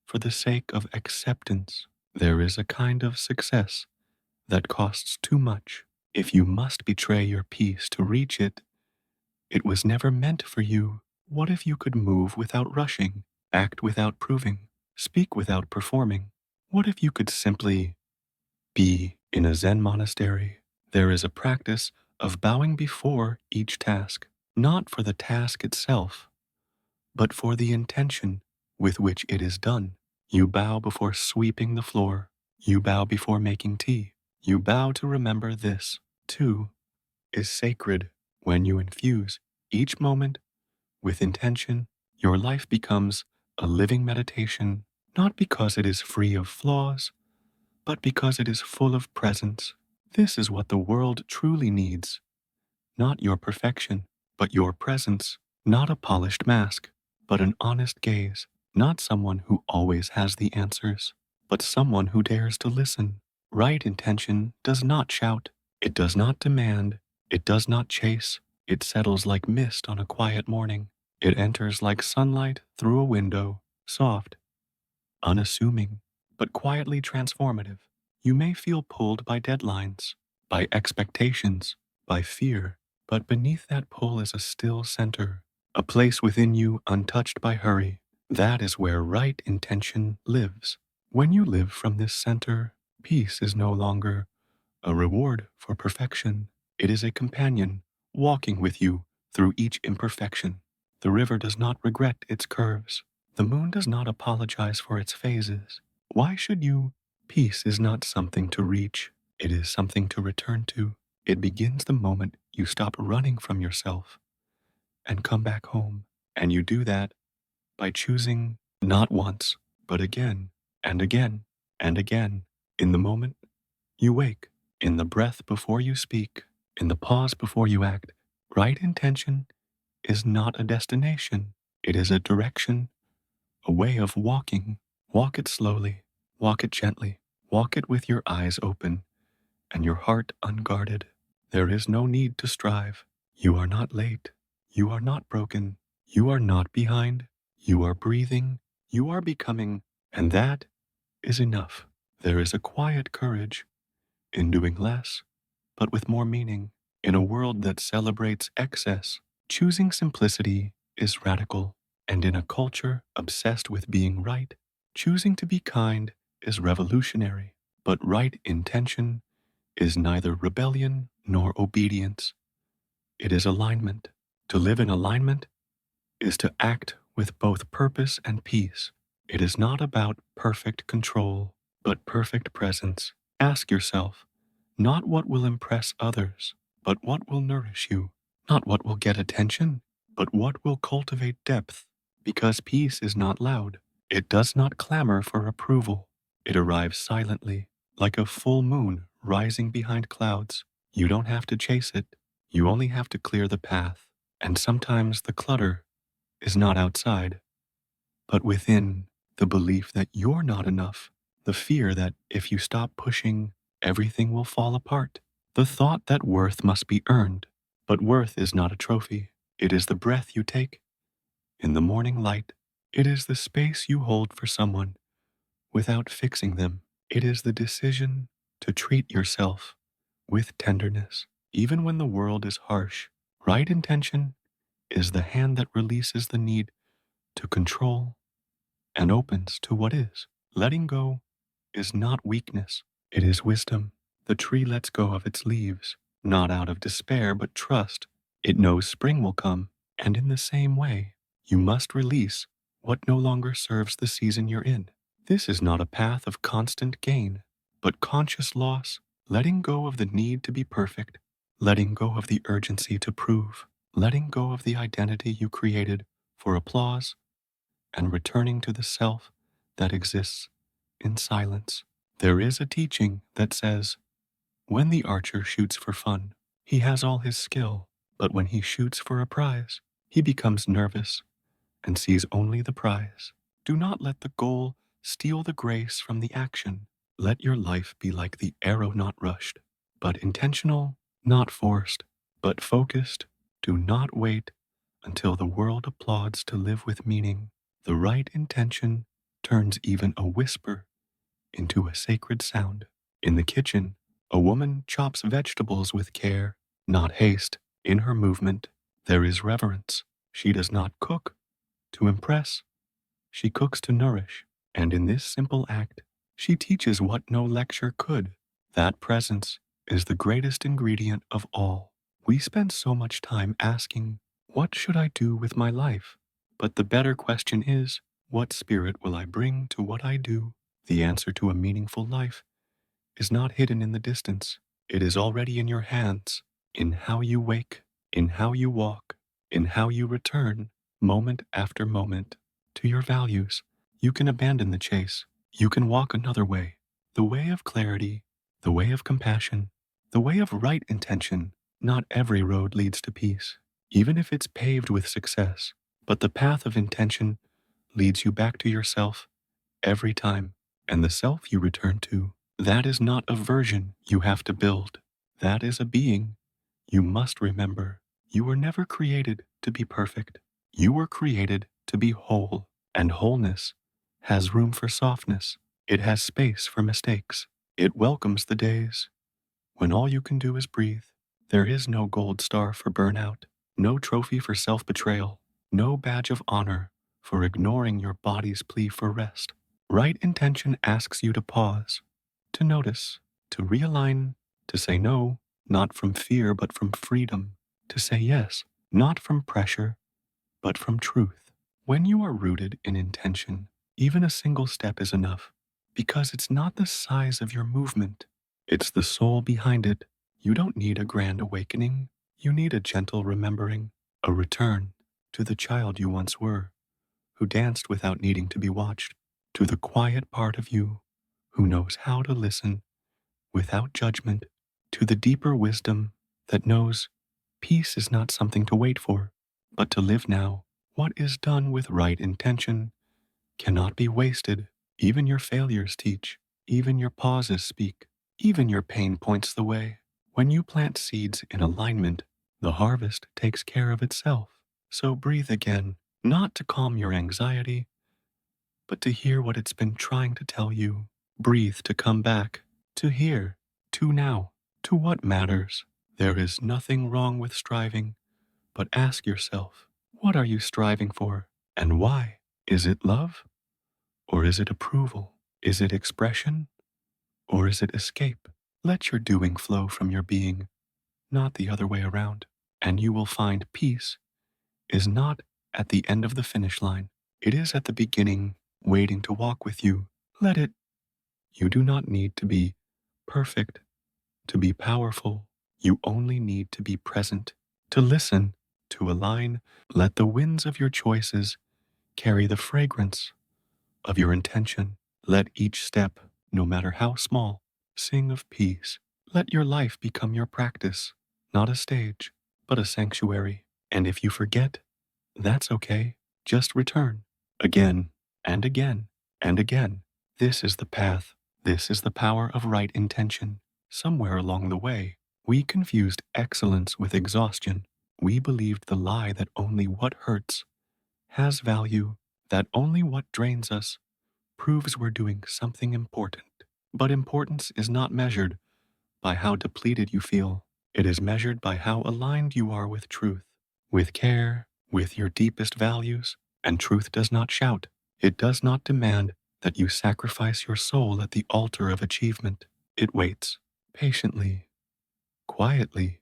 for the sake of acceptance. There is a kind of success that costs too much. If you must betray your peace to reach it, it was never meant for you. What if you could move without rushing, act without proving, speak without performing? What if you could simply be? In a Zen monastery, there is a practice of bowing before each task, not for the task itself, but for the intention with which it is done. You bow before sweeping the floor. You bow before making tea. You bow to remember this, too, is sacred. When you infuse each moment with intention, your life becomes a living meditation, not because it is free of flaws, but because it is full of presence. This is what the world truly needs. Not your perfection, but your presence. Not a polished mask, but an honest gaze. Not someone who always has the answers, but someone who dares to listen. Right intention does not shout. It does not demand. It does not chase. It settles like mist on a quiet morning. It enters like sunlight through a window, soft, unassuming, but quietly transformative. You may feel pulled by deadlines, by expectations, by fear, but beneath that pull is a still center, a place within you untouched by hurry. That is where right intention lives. When you live from this center, peace is no longer a reward for perfection. It is a companion walking with you through each imperfection. The river does not regret its curves. The moon does not apologize for its phases. Why should you? Peace is not something to reach. It is something to return to. It begins the moment you stop running from yourself and come back home. And you do that by choosing not once, but again and again and again. In the moment you wake, in the breath before you speak, in the pause before you act, Right intention is not a destination. It is a direction, a way of walking. Walk it slowly, walk it gently, walk it with your eyes open and your heart unguarded. There is no need to strive. You are not late. You are not broken. You are not behind. You are breathing. You are becoming. And that is enough. There is a quiet courage in doing less, but with more meaning. In a world that celebrates excess, choosing simplicity is radical. And in a culture obsessed with being right, choosing to be kind is revolutionary. But right intention is neither rebellion nor obedience. It is alignment. To live in alignment is to act with both purpose and peace. It is not about perfect control, but perfect presence. Ask yourself, not what will impress others, but what will nourish you. Not what will get attention, but what will cultivate depth. Because peace is not loud. It does not clamor for approval. It arrives silently, like a full moon rising behind clouds. You don't have to chase it. You only have to clear the path. And sometimes the clutter is not outside, but within. The belief that you're not enough, the fear that if you stop pushing, everything will fall apart, the thought that worth must be earned. But worth is not a trophy. It is the breath you take in the morning light. It is the space you hold for someone without fixing them. It is the decision to treat yourself with tenderness, even when the world is harsh. Right intention is the hand that releases the need to control and opens to what is. Letting go is not weakness, it is wisdom. The tree lets go of its leaves, not out of despair, but trust. It knows spring will come, and in the same way, you must release what no longer serves the season you're in. This is not a path of constant gain, but conscious loss, letting go of the need to be perfect, letting go of the urgency to prove, letting go of the identity you created for applause, and returning to the self that exists in silence. There is a teaching that says, when the archer shoots for fun, he has all his skill, but when he shoots for a prize, he becomes nervous and sees only the prize. Do not let the goal steal the grace from the action. Let your life be like the arrow, not rushed, but intentional, not forced, but focused. Do not wait until the world applauds to live with meaning. The right intention turns even a whisper into a sacred sound. In the kitchen, a woman chops vegetables with care, not haste. In her movement, there is reverence. She does not cook to impress, she cooks to nourish. And in this simple act, she teaches what no lecture could. That presence is the greatest ingredient of all. We spend so much time asking, what should I do with my life? But the better question is, what spirit will I bring to what I do? The answer to a meaningful life is not hidden in the distance. It is already in your hands, in how you wake, in how you walk, in how you return, moment after moment, to your values. You can abandon the chase. You can walk another way, the way of clarity, the way of compassion, the way of right intention. Not every road leads to peace, even if it's paved with success, but the path of intention leads you back to yourself every time. And the self you return to, that is not a version you have to build. That is a being. You must remember, you were never created to be perfect. You were created to be whole. And wholeness has room for softness. It has space for mistakes. It welcomes the days when all you can do is breathe. There is no gold star for burnout, no trophy for self-betrayal, no badge of honor for ignoring your body's plea for rest. Right intention asks you to pause, to notice, to realign, to say no, not from fear but from freedom, to say yes, not from pressure but from truth. When you are rooted in intention, even a single step is enough, because it's not the size of your movement, it's the soul behind it. You don't need a grand awakening, you need a gentle remembering, a return to the child you once were, who danced without needing to be watched, to the quiet part of you who knows how to listen without judgment, to the deeper wisdom that knows Peace is not something to wait for, but to live now. What is done with right intention cannot be wasted. Even your failures teach. Even your pauses speak. Even your pain points the way. When you plant seeds in alignment, the harvest takes care of itself. So breathe again, not to calm your anxiety, but to hear what it's been trying to tell you. Breathe to come back, to hear, to now, to what matters. There is nothing wrong with striving, but ask yourself, what are you striving for and why? Is it love or is it approval? Is it expression or is it escape? Let your doing flow from your being, not the other way around, and you will find peace is not at the end of the finish line. It is at the beginning, waiting to walk with you. Let it. You do not need to be perfect, to be powerful. You only need to be present, to listen, to align. Let the winds of your choices carry the fragrance of your intention. Let each step, no matter how small, sing of peace. Let your life become your practice, not a stage, but a sanctuary. And if you forget, that's okay. Just return again and again and again. This is the path. This is the power of right intention. Somewhere along the way, we confused excellence with exhaustion. We believed the lie that only what hurts has value, that only what drains us proves we're doing something important. But importance is not measured by how depleted you feel. It is measured by how aligned you are with truth, with care, with your deepest values. And truth does not shout. It does not demand that you sacrifice your soul at the altar of achievement. It waits, patiently, quietly,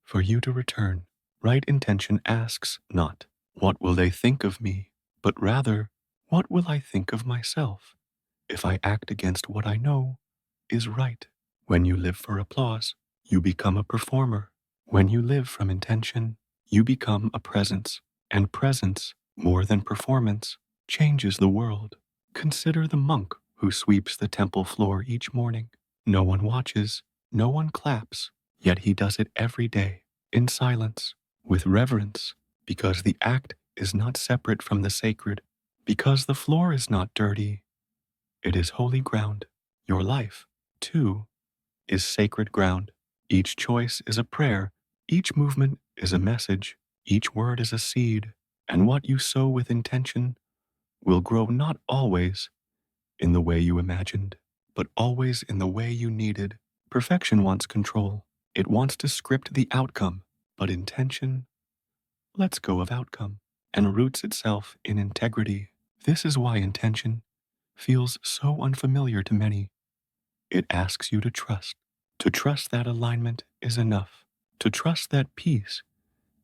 for you to return. Right intention asks not, what will they think of me? But rather, what will I think of myself if I act against what I know is right? When you live for applause, you become a performer. When you live from intention, you become a presence. And presence, more than performance, changes the world. Consider the monk who sweeps the temple floor each morning. No one watches, no one claps, yet he does it every day, in silence, with reverence, because the act is not separate from the sacred, because the floor is not dirty, it is holy ground. Your life, too, is sacred ground. Each choice is a prayer, each movement is a message, each word is a seed, and what you sow with intention will grow not always in the way you imagined, but always in the way you needed. Perfection wants control. It wants to script the outcome, but intention lets go of outcome and roots itself in integrity. This is why intention feels so unfamiliar to many. It asks you to trust that alignment is enough, to trust that peace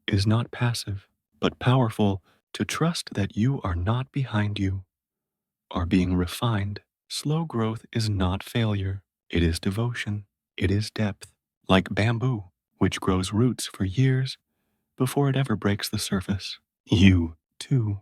is not passive, but powerful, to trust that you are not behind you, are being refined. Slow growth is not failure. It is devotion. It is depth, like bamboo, which grows roots for years before it ever breaks the surface. You, too,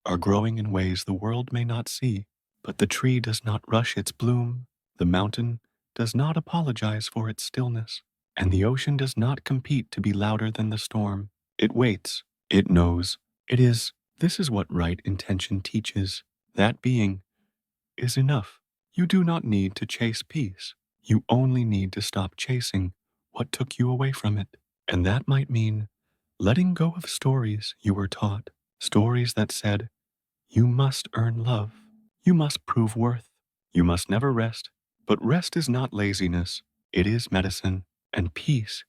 are growing in ways the world may not see, but the tree does not rush its bloom, the mountain does not apologize for its stillness, and the ocean does not compete to be louder than the storm. It waits, it knows, it is. This is what right intention teaches. That being is enough. You do not need to chase peace. You only need to stop chasing what took you away from it. And that might mean letting go of stories you were taught, stories that said, you must earn love, you must prove worth, you must never rest. But rest is not laziness, it is medicine. And peace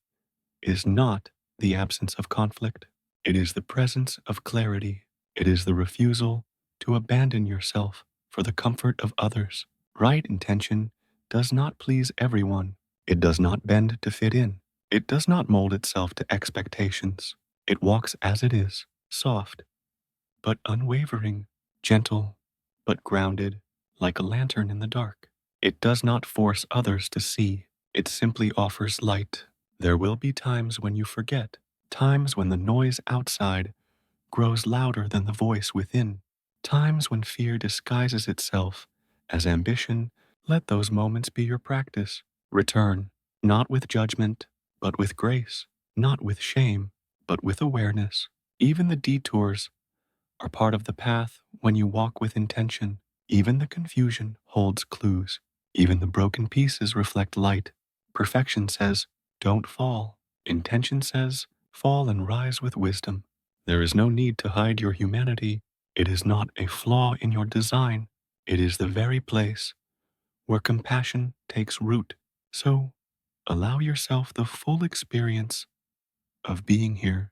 is not the absence of conflict, it is the presence of clarity. It is the refusal to abandon yourself for the comfort of others. Right intention does not please everyone. It does not bend to fit in. It does not mold itself to expectations. It walks as it is, soft, but unwavering, gentle, but grounded, like a lantern in the dark. It does not force others to see. It simply offers light. There will be times when you forget, times when the noise outside grows louder than the voice within, times when fear disguises itself as ambition. Let those moments be your practice. Return, not with judgment, but with grace. not with shame, but with awareness. Even the detours are part of the path when you walk with intention. Even the confusion holds clues. Even the broken pieces reflect light. Perfection says, don't fall. Intention says, fall and rise with wisdom. There is no need to hide your humanity. It is not a flaw in your design. It is the very place where compassion takes root. So, allow yourself the full experience of being here,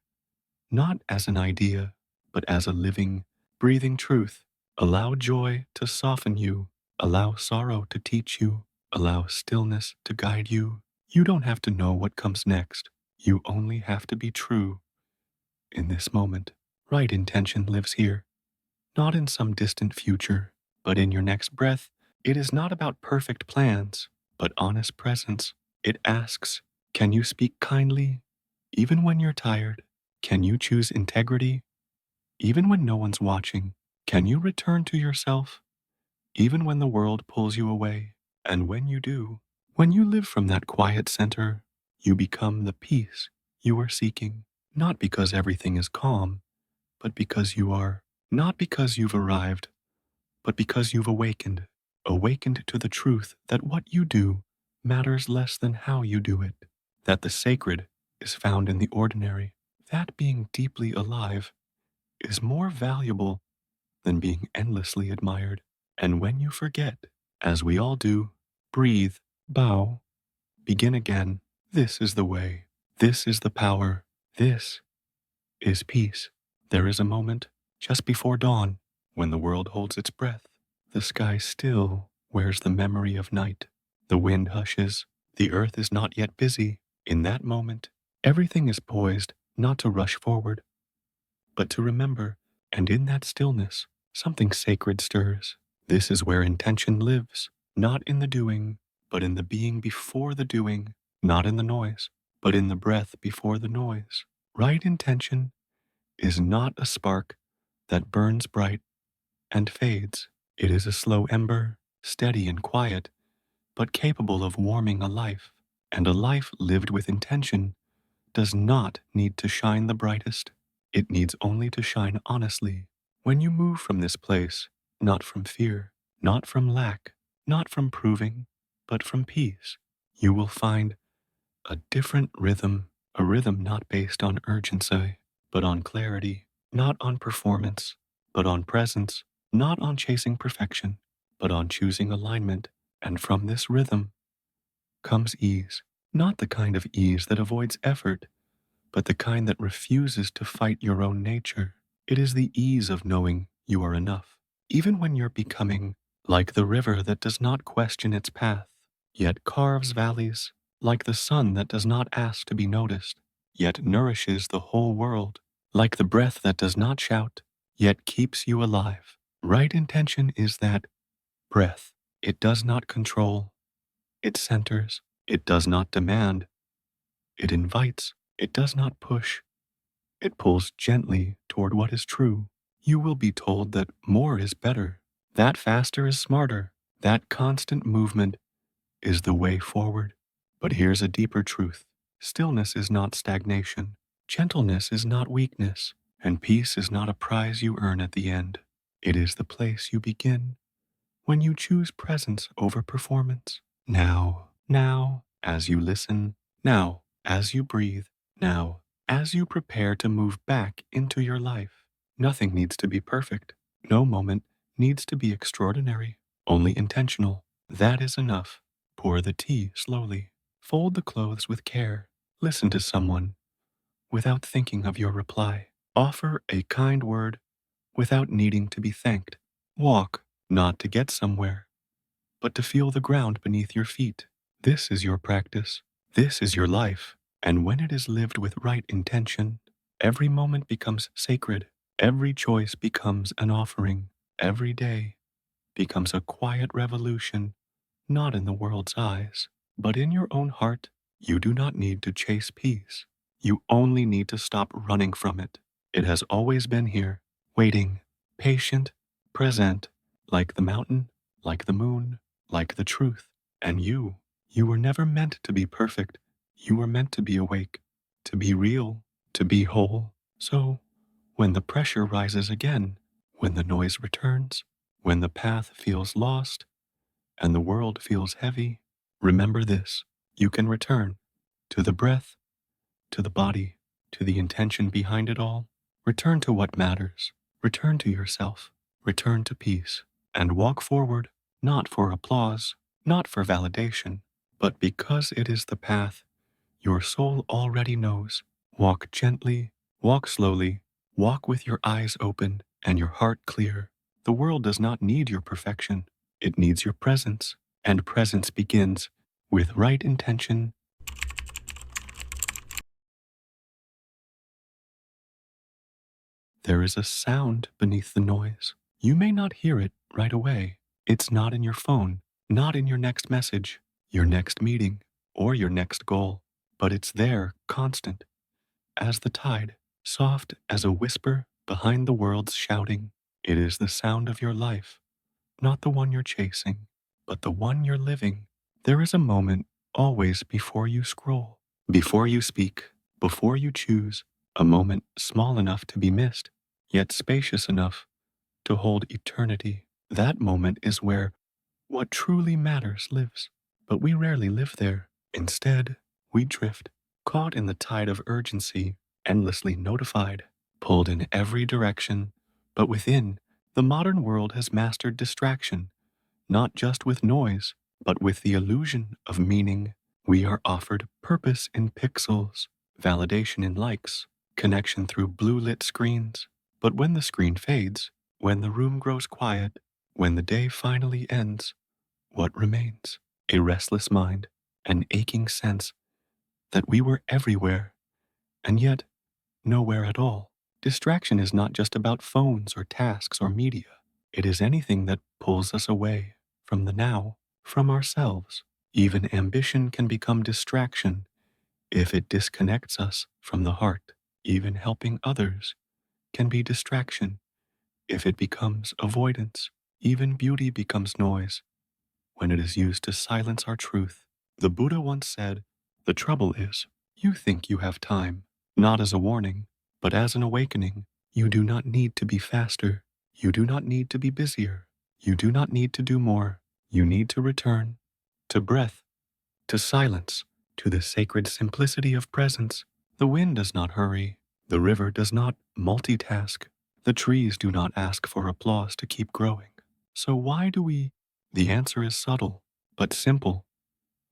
not as an idea, but as a living, breathing truth. Allow joy to soften you. Allow sorrow to teach you. Allow stillness to guide you. You don't have to know what comes next. You only have to be true in this moment. Right intention lives here, not in some distant future, but in your next breath. It is not about perfect plans, but honest presence. It asks, can you speak kindly, even when you're tired? Can you choose integrity, even when no one's watching? Can you return to yourself, even when the world pulls you away? And when you do, when you live from that quiet center, you become the peace you are seeking, not because everything is calm, but because you are. Not because you've arrived, but because you've awakened. Awakened to the truth that what you do matters less than how you do it. That the sacred is found in the ordinary. That being deeply alive is more valuable than being endlessly admired. And when you forget, as we all do, breathe, bow, begin again. This is the way. This is the power. This is peace. There is a moment just before dawn when the world holds its breath. The sky still wears the memory of night. The wind hushes. The earth is not yet busy. In that moment, everything is poised not to rush forward, but to remember. And in that stillness, something sacred stirs. This is where intention lives, not in the doing, but in the being before the doing, not in the noise, but in the breath before the noise. Right intention is not a spark that burns bright and fades. It is a slow ember, steady and quiet, but capable of warming a life. And a life lived with intention does not need to shine the brightest. It needs only to shine honestly. When you move from this place, not from fear, not from lack, not from proving, but from peace, you will find a different rhythm, a rhythm not based on urgency, but on clarity, not on performance, but on presence, not on chasing perfection, but on choosing alignment. And from this rhythm comes ease, not the kind of ease that avoids effort, but the kind that refuses to fight your own nature. It is the ease of knowing you are enough, even when you're becoming, like the river that does not question its path, yet carves valleys, like the sun that does not ask to be noticed, yet nourishes the whole world, like the breath that does not shout, yet keeps you alive. Right intention is that breath. It does not control, it centers, it does not demand, it invites, it does not push, it pulls gently toward what is true. You will be told that more is better, that faster is smarter, that constant movement is the way forward. But here's a deeper truth. Stillness is not stagnation. Gentleness is not weakness. And peace is not a prize you earn at the end. It is the place you begin when you choose presence over performance. Now, as you listen, now, as you breathe, now, as you prepare to move back into your life. Nothing needs to be perfect. No moment needs to be extraordinary, only intentional. That is enough. Pour the tea slowly. Fold the clothes with care. Listen to someone without thinking of your reply. Offer a kind word without needing to be thanked. Walk, not to get somewhere, but to feel the ground beneath your feet. This is your practice. This is your life. And when it is lived with right intention, every moment becomes sacred. Every choice becomes an offering. Every day becomes a quiet revolution, not in the world's eyes, but in your own heart. You do not need to chase peace. You only need to stop running from it. It has always been here, waiting, patient, present, like the mountain, like the moon, like the truth. And you were never meant to be perfect. You were meant to be awake, to be real, to be whole. So, when the pressure rises again, when the noise returns, when the path feels lost, and the world feels heavy, remember this. You can return to the breath, to the body, to the intention behind it all. Return to what matters. Return to yourself. Return to peace. And walk forward, not for applause, not for validation, but because it is the path your soul already knows. Walk gently, walk slowly, walk with your eyes open and your heart clear. The world does not need your perfection. It needs your presence. And presence begins with right intention. There is a sound beneath the noise. You may not hear it right away. It's not in your phone, not in your next message, your next meeting, or your next goal, but it's there, constant, as the tide, soft as a whisper behind the world's shouting. It is the sound of your life, not the one you're chasing, but the one you're living. There is a moment always before you scroll, before you speak, before you choose, a moment small enough to be missed, yet spacious enough to hold eternity. That moment is where what truly matters lives, but we rarely live there. Instead, we drift, caught in the tide of urgency, endlessly notified, pulled in every direction. But within, the modern world has mastered distraction, not just with noise, but with the illusion of meaning. We are offered purpose in pixels, validation in likes, connection through blue lit screens. But when the screen fades, when the room grows quiet, when the day finally ends, what remains? A restless mind, an aching sense that we were everywhere, and yet nowhere at all. Distraction is not just about phones or tasks or media. It is anything that pulls us away from the now, from ourselves. Even ambition can become distraction if it disconnects us from the heart. Even helping others can be distraction if it becomes avoidance. Even beauty becomes noise when it is used to silence our truth. The Buddha once said, "The trouble is, you think you have time, not as a warning, but as an awakening. You do not need to be faster. You do not need to be busier. You do not need to do more. You need to return to breath, to silence, to the sacred simplicity of presence. The wind does not hurry. The river does not multitask. The trees do not ask for applause to keep growing. So why do we? The answer is subtle, but simple.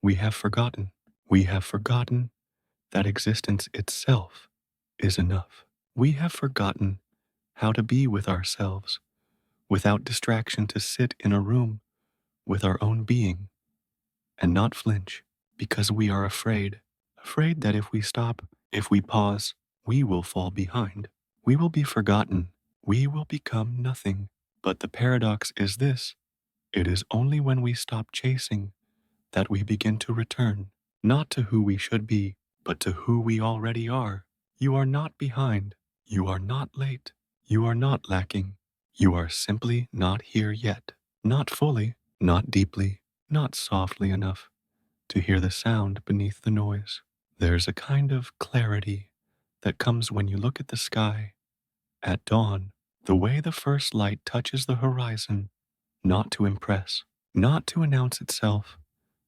We have forgotten. We have forgotten that existence itself is enough. We have forgotten how to be with ourselves without distraction, to sit in a room with our own being and not flinch because we are afraid. Afraid that if we stop, if we pause, we will fall behind. We will be forgotten. We will become nothing. But the paradox is this: it is only when we stop chasing that we begin to return, not to who we should be, but to who we already are. You are not behind. You are not late. You are not lacking. You are simply not here yet. Not fully, not deeply, not softly enough to hear the sound beneath the noise. There's a kind of clarity that comes when you look at the sky at dawn, the way the first light touches the horizon, not to impress, not to announce itself,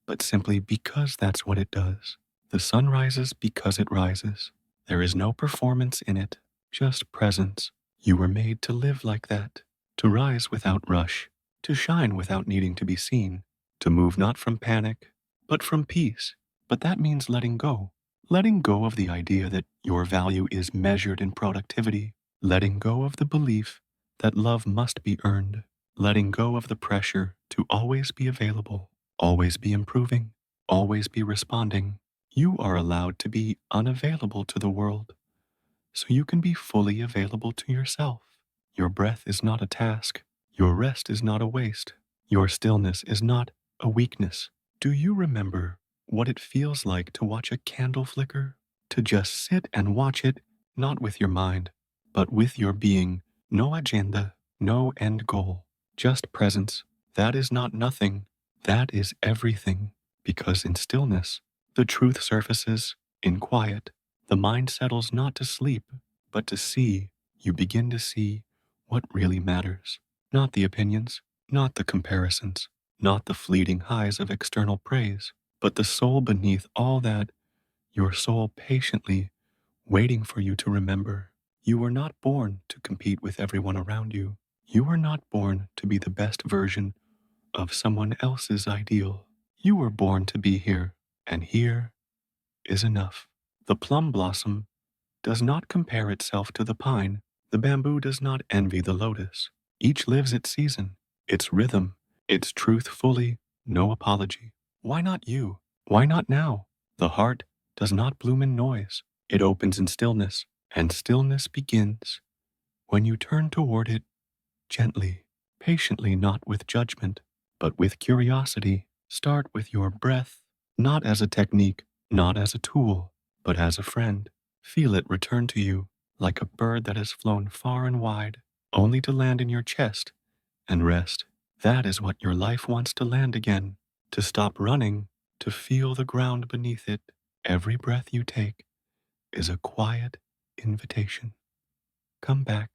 but simply because that's what it does. The sun rises because it rises. There is no performance in it, just presence. You were made to live like that, to rise without rush, to shine without needing to be seen, to move not from panic, but from peace. But that means letting go of the idea that your value is measured in productivity, letting go of the belief that love must be earned, letting go of the pressure to always be available, always be improving, always be responding. You are allowed to be unavailable to the world so you can be fully available to yourself. Your breath is not a task. Your rest is not a waste. Your stillness is not a weakness. Do you remember what it feels like to watch a candle flicker? To just sit and watch it, not with your mind, but with your being. No agenda, no end goal, just presence. That is not nothing. That is everything. Because in stillness, the truth surfaces. In quiet, The mind settles not to sleep, but to see. You begin to see what really matters. Not the opinions, not the comparisons, not the fleeting highs of external praise, but the soul beneath all that, your soul patiently waiting for you to remember. You were not born to compete with everyone around you. You were not born to be the best version of someone else's ideal. You were born to be here, and here is enough. The plum blossom does not compare itself to the pine. The bamboo does not envy the lotus. Each lives its season, its rhythm, its truth fully, no apology. Why not you? Why not now? The heart does not bloom in noise. It opens in stillness, and stillness begins when you turn toward it gently, patiently, not with judgment, but with curiosity. Start with your breath, not as a technique, not as a tool, but as a friend. Feel it return to you like a bird that has flown far and wide, only to land in your chest and rest. That is what your life wants to land again, to stop running, to feel the ground beneath it. Every breath you take is a quiet invitation. Come back,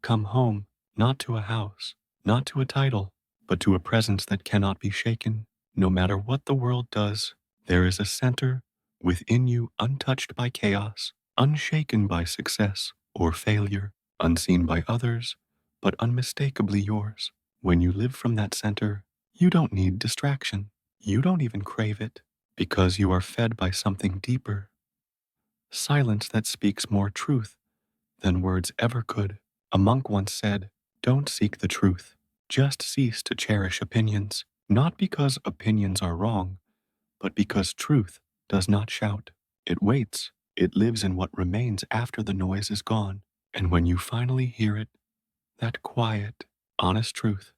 come home, not to a house, not to a title, but to a presence that cannot be shaken. No matter what the world does, there is a center within you untouched by chaos, unshaken by success or failure, unseen by others, but unmistakably yours. When you live from that center, you don't need distraction. You don't even crave it, because you are fed by something deeper. Silence that speaks more truth than words ever could. A monk once said, "Don't seek the truth. Just cease to cherish opinions, not because opinions are wrong, but because truth does not shout. It waits. It lives in what remains after the noise is gone. And when you finally hear it, that quiet, honest truth,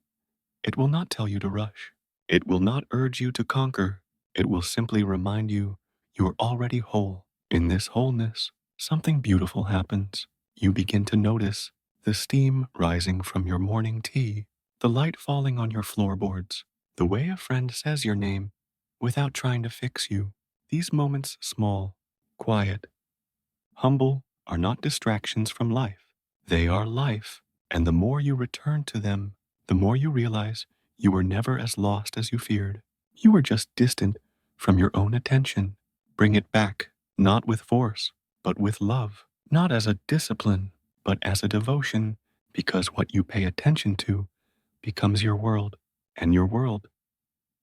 it will not tell you to rush. It will not urge you to conquer. It will simply remind you are already whole. In this wholeness, something beautiful happens. You begin to notice the steam rising from your morning tea, the light falling on your floorboards, the way a friend says your name without trying to fix you. These moments, small, quiet, humble, are not distractions from life. They are life, and the more you return to them, the more you realize you were never as lost as you feared. You were just distant from your own attention. Bring it back, not with force, but with love, not as a discipline, but as a devotion, because what you pay attention to becomes your world, and your world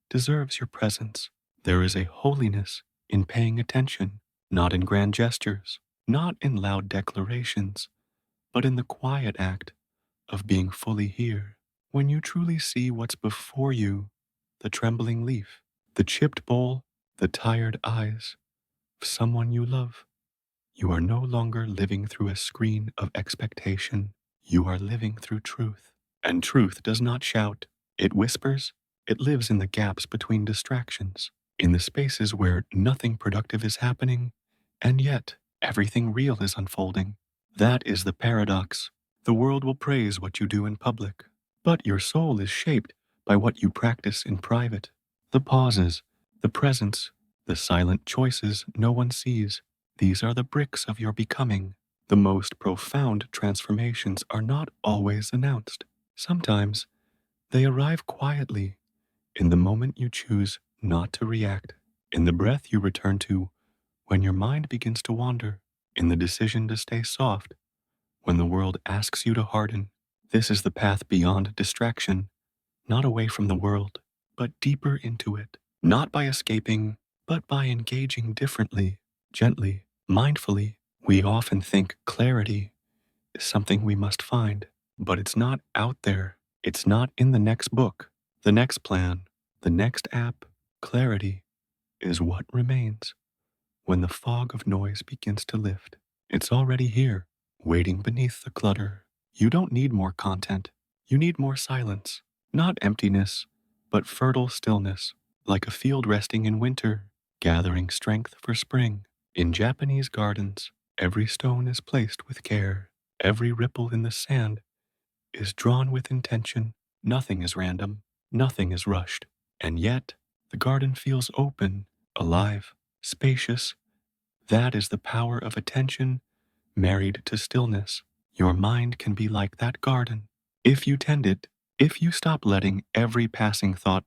deserves your presence. There is a holiness in paying attention, not in grand gestures, not in loud declarations, but in the quiet act of being fully here. When you truly see what's before you, the trembling leaf, the chipped bowl, the tired eyes of someone you love, you are no longer living through a screen of expectation. You are living through truth. And truth does not shout. It whispers. It lives in the gaps between distractions, in the spaces where nothing productive is happening, and yet everything real is unfolding. That is the paradox. The world will praise what you do in public, but your soul is shaped by what you practice in private. The pauses, the presence, the silent choices no one sees. These are the bricks of your becoming. The most profound transformations are not always announced. Sometimes they arrive quietly, in the moment you choose not to react, in the breath you return to when your mind begins to wander, in the decision to stay soft when the world asks you to harden. This is the path beyond distraction, not away from the world, but deeper into it, not by escaping, but by engaging differently, gently, mindfully. We often think clarity is something we must find, but it's not out there. It's not in the next book, the next plan, the next app. Clarity is what remains when the fog of noise begins to lift. It's already here, waiting beneath the clutter. You don't need more content. You need more silence, not emptiness, but fertile stillness, like a field resting in winter, gathering strength for spring. In Japanese gardens, every stone is placed with care. Every ripple in the sand is drawn with intention. Nothing is random. Nothing is rushed. And yet, the garden feels open, alive, spacious, That is the power of attention married to stillness. Your mind can be like that garden. If you tend it, if you stop letting every passing thought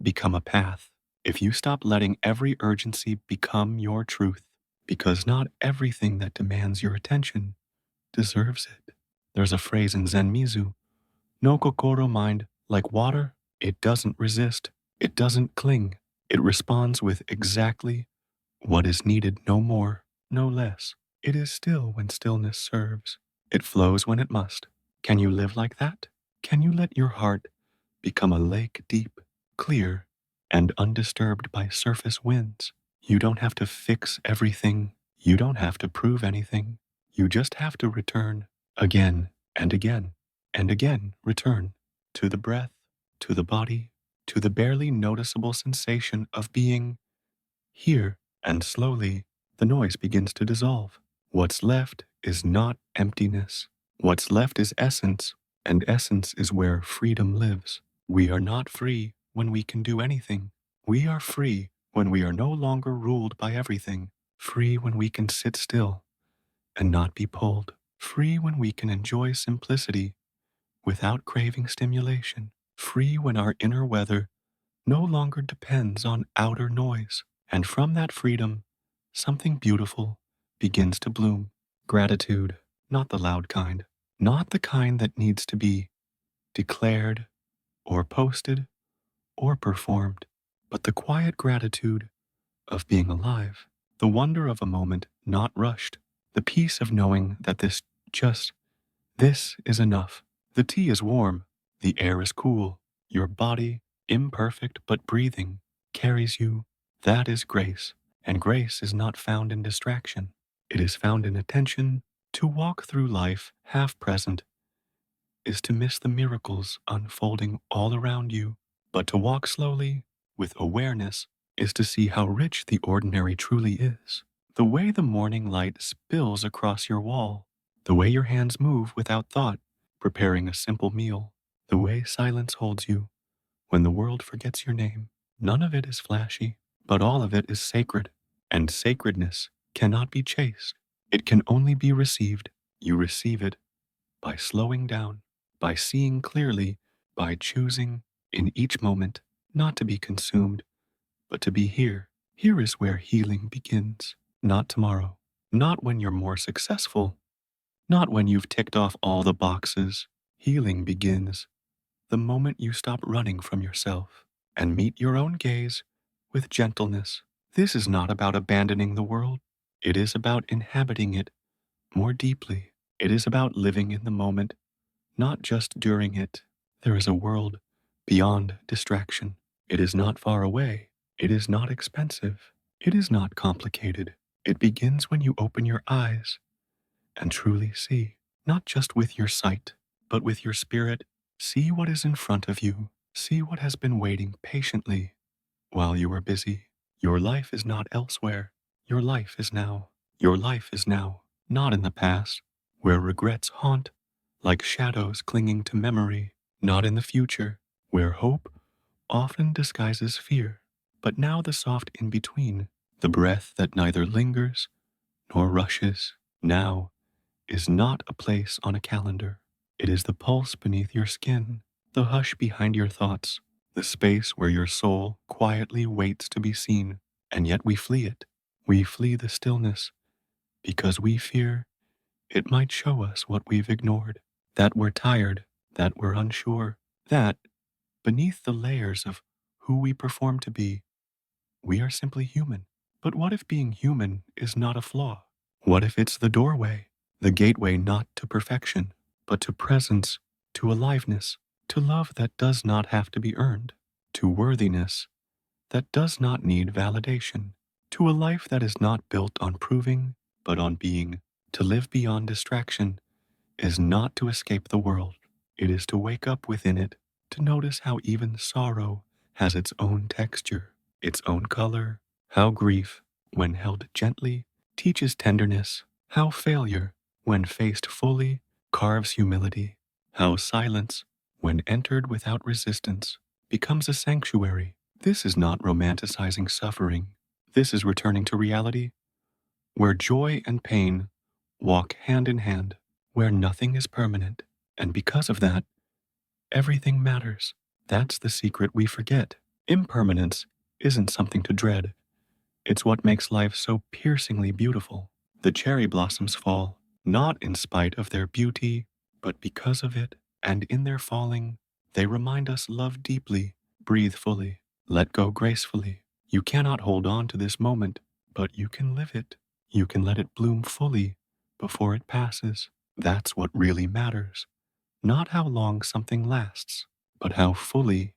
become a path, if you stop letting every urgency become your truth, because not everything that demands your attention deserves it. There's a phrase in Zen Mizu, no kokoro mind, like water, it doesn't resist, it doesn't cling, it responds with exactly what is needed, no more, no less. It is still when stillness serves. It flows when it must. Can you live like that? Can you let your heart become a lake deep, clear, and undisturbed by surface winds? You don't have to fix everything. You don't have to prove anything. You just have to return again and again and again. Return to the breath, to the body, to the barely noticeable sensation of being here, and slowly the noise begins to dissolve. What's left is not emptiness. What's left is essence, and essence is where freedom lives. We are not free when we can do anything. We are free when we are no longer ruled by everything. Free when we can sit still and not be pulled. Free when we can enjoy simplicity without craving stimulation. Free when our inner weather no longer depends on outer noise. And from that freedom, something beautiful begins to bloom. Gratitude, not the loud kind, not the kind that needs to be declared or posted or performed, but the quiet gratitude of being alive, the wonder of a moment not rushed, the peace of knowing that this is enough. The tea is warm, the air is cool, your body, imperfect but breathing, carries you. That is grace. And grace is not found in distraction. It is found in attention. To walk through life half present is to miss the miracles unfolding all around you. But to walk slowly, with awareness, is to see how rich the ordinary truly is. The way the morning light spills across your wall, the way your hands move without thought, preparing a simple meal, the way silence holds you when the world forgets your name. None of it is flashy, but all of it is sacred. And sacredness cannot be chased. It can only be received. You receive it by slowing down, by seeing clearly, by choosing in each moment not to be consumed, but to be here. Here is where healing begins. Not tomorrow, not when you're more successful, not when you've ticked off all the boxes. Healing begins the moment you stop running from yourself and meet your own gaze with gentleness. This is not about abandoning the world. It is about inhabiting it more deeply. It is about living in the moment, not just during it. There is a world beyond distraction. It is not far away. It is not expensive. It is not complicated. It begins when you open your eyes and truly see, not just with your sight, but with your spirit. See what is in front of you. See what has been waiting patiently while you are busy. Your life is not elsewhere. Your life is now. Your life is now, not in the past, where regrets haunt like shadows clinging to memory, not in the future, where hope often disguises fear, but now the soft in between, the breath that neither lingers nor rushes. Now is not a place on a calendar. It is the pulse beneath your skin, the hush behind your thoughts, the space where your soul quietly waits to be seen. And yet we flee it. We flee the stillness because we fear it might show us what we've ignored, that we're tired, that we're unsure, that beneath the layers of who we perform to be, we are simply human. But what if being human is not a flaw? What if it's the doorway, the gateway not to perfection, but to presence, to aliveness, to love that does not have to be earned, to worthiness that does not need validation, to a life that is not built on proving, but on being? To live beyond distraction is not to escape the world. It is to wake up within it, to notice how even sorrow has its own texture, its own color, how grief, when held gently, teaches tenderness, how failure, when faced fully, carves humility, how silence, when entered without resistance, becomes a sanctuary. This is not romanticizing suffering. This is returning to reality where joy and pain walk hand in hand, where nothing is permanent, and because of that, everything matters. That's the secret we forget. Impermanence isn't something to dread. It's what makes life so piercingly beautiful. The cherry blossoms fall, not in spite of their beauty, but because of it, and in their falling, they remind us love deeply, breathe fully, let go gracefully. You cannot hold on to this moment, but you can live it. You can let it bloom fully before it passes. That's what really matters. Not how long something lasts, but how fully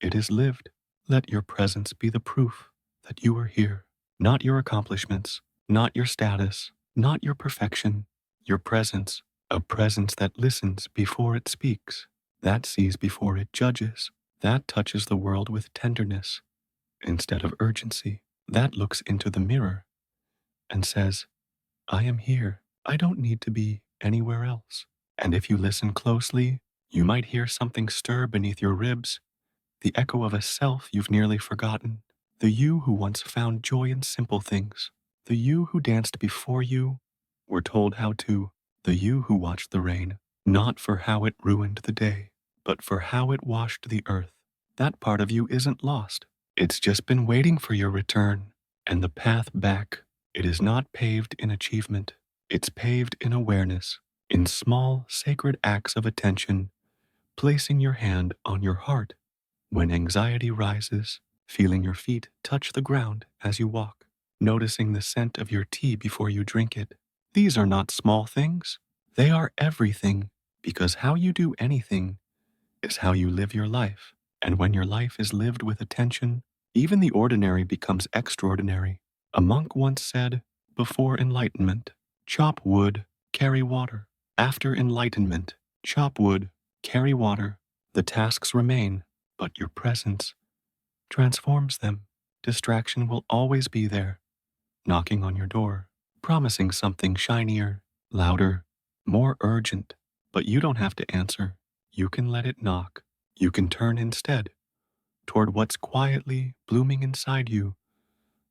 it is lived. Let your presence be the proof that you are here, not your accomplishments, not your status, not your perfection, your presence, a presence that listens before it speaks, that sees before it judges, that touches the world with tenderness instead of urgency, that looks into the mirror and says, I am here. I don't need to be anywhere else. And if you listen closely, you might hear something stir beneath your ribs, the echo of a self you've nearly forgotten, the you who once found joy in simple things, the you who danced before you were told how to, the you who watched the rain, not for how it ruined the day, but for how it washed the earth. That part of you isn't lost. It's just been waiting for your return. And the path back, it is not paved in achievement. It's paved in awareness, in small, sacred acts of attention, placing your hand on your heart when anxiety rises, feeling your feet touch the ground as you walk, noticing the scent of your tea before you drink it. These are not small things. They are everything, because how you do anything is how you live your life. And when your life is lived with attention, even the ordinary becomes extraordinary. A monk once said, before enlightenment, chop wood, carry water. After enlightenment, chop wood, carry water. The tasks remain, but your presence transforms them. Distraction will always be there, knocking on your door, promising something shinier, louder, more urgent. But you don't have to answer. You can let it knock. You can turn instead toward what's quietly blooming inside you,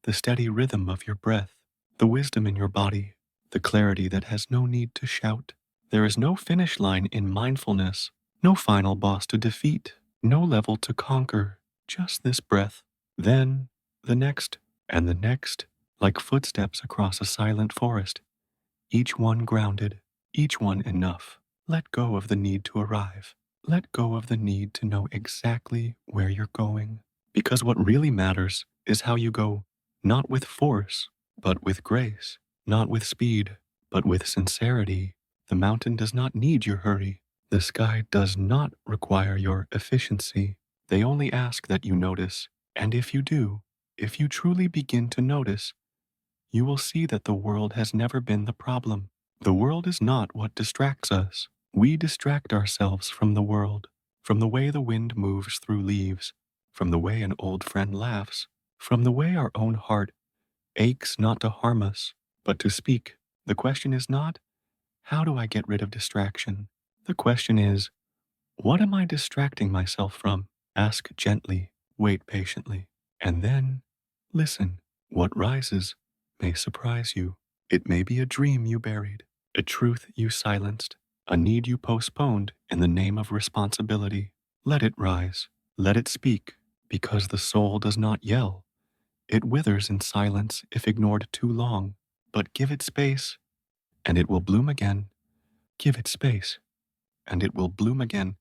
the steady rhythm of your breath, the wisdom in your body, the clarity that has no need to shout. There is no finish line in mindfulness, no final boss to defeat, no level to conquer, just this breath, then the next, and the next, like footsteps across a silent forest, each one grounded, each one enough. Let go of the need to arrive. Let go of the need to know exactly where you're going. Because what really matters is how you go, not with force, but with grace, not with speed, but with sincerity. The mountain does not need your hurry. The sky does not require your efficiency. They only ask that you notice. And if you do, if you truly begin to notice, you will see that the world has never been the problem. The world is not what distracts us. We distract ourselves from the world, from the way the wind moves through leaves, from the way an old friend laughs, from the way our own heart aches not to harm us, but to speak. The question is not, how do I get rid of distraction? The question is, what am I distracting myself from? Ask gently, wait patiently, and then listen. What rises may surprise you. It may be a dream you buried, a truth you silenced, a need you postponed in the name of responsibility. Let it rise. Let it speak, because the soul does not yell. It withers in silence if ignored too long. But give it space, and it will bloom again. Give it space, and it will bloom again.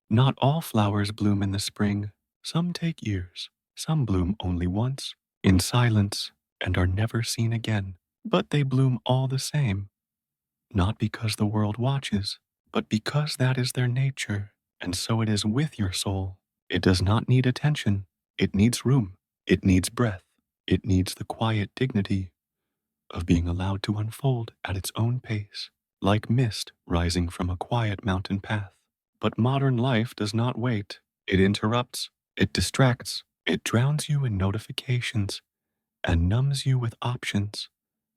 Not all flowers bloom in the spring. Some take years. Some bloom only once, in silence, and are never seen again. But they bloom all the same, not because the world watches, but because that is their nature. And so it is with your soul. It does not need attention. It needs room. It needs breath. It needs the quiet dignity of being allowed to unfold at its own pace, like mist rising from a quiet mountain path. But modern life does not wait. It interrupts. It distracts. It drowns you in notifications and numbs you with options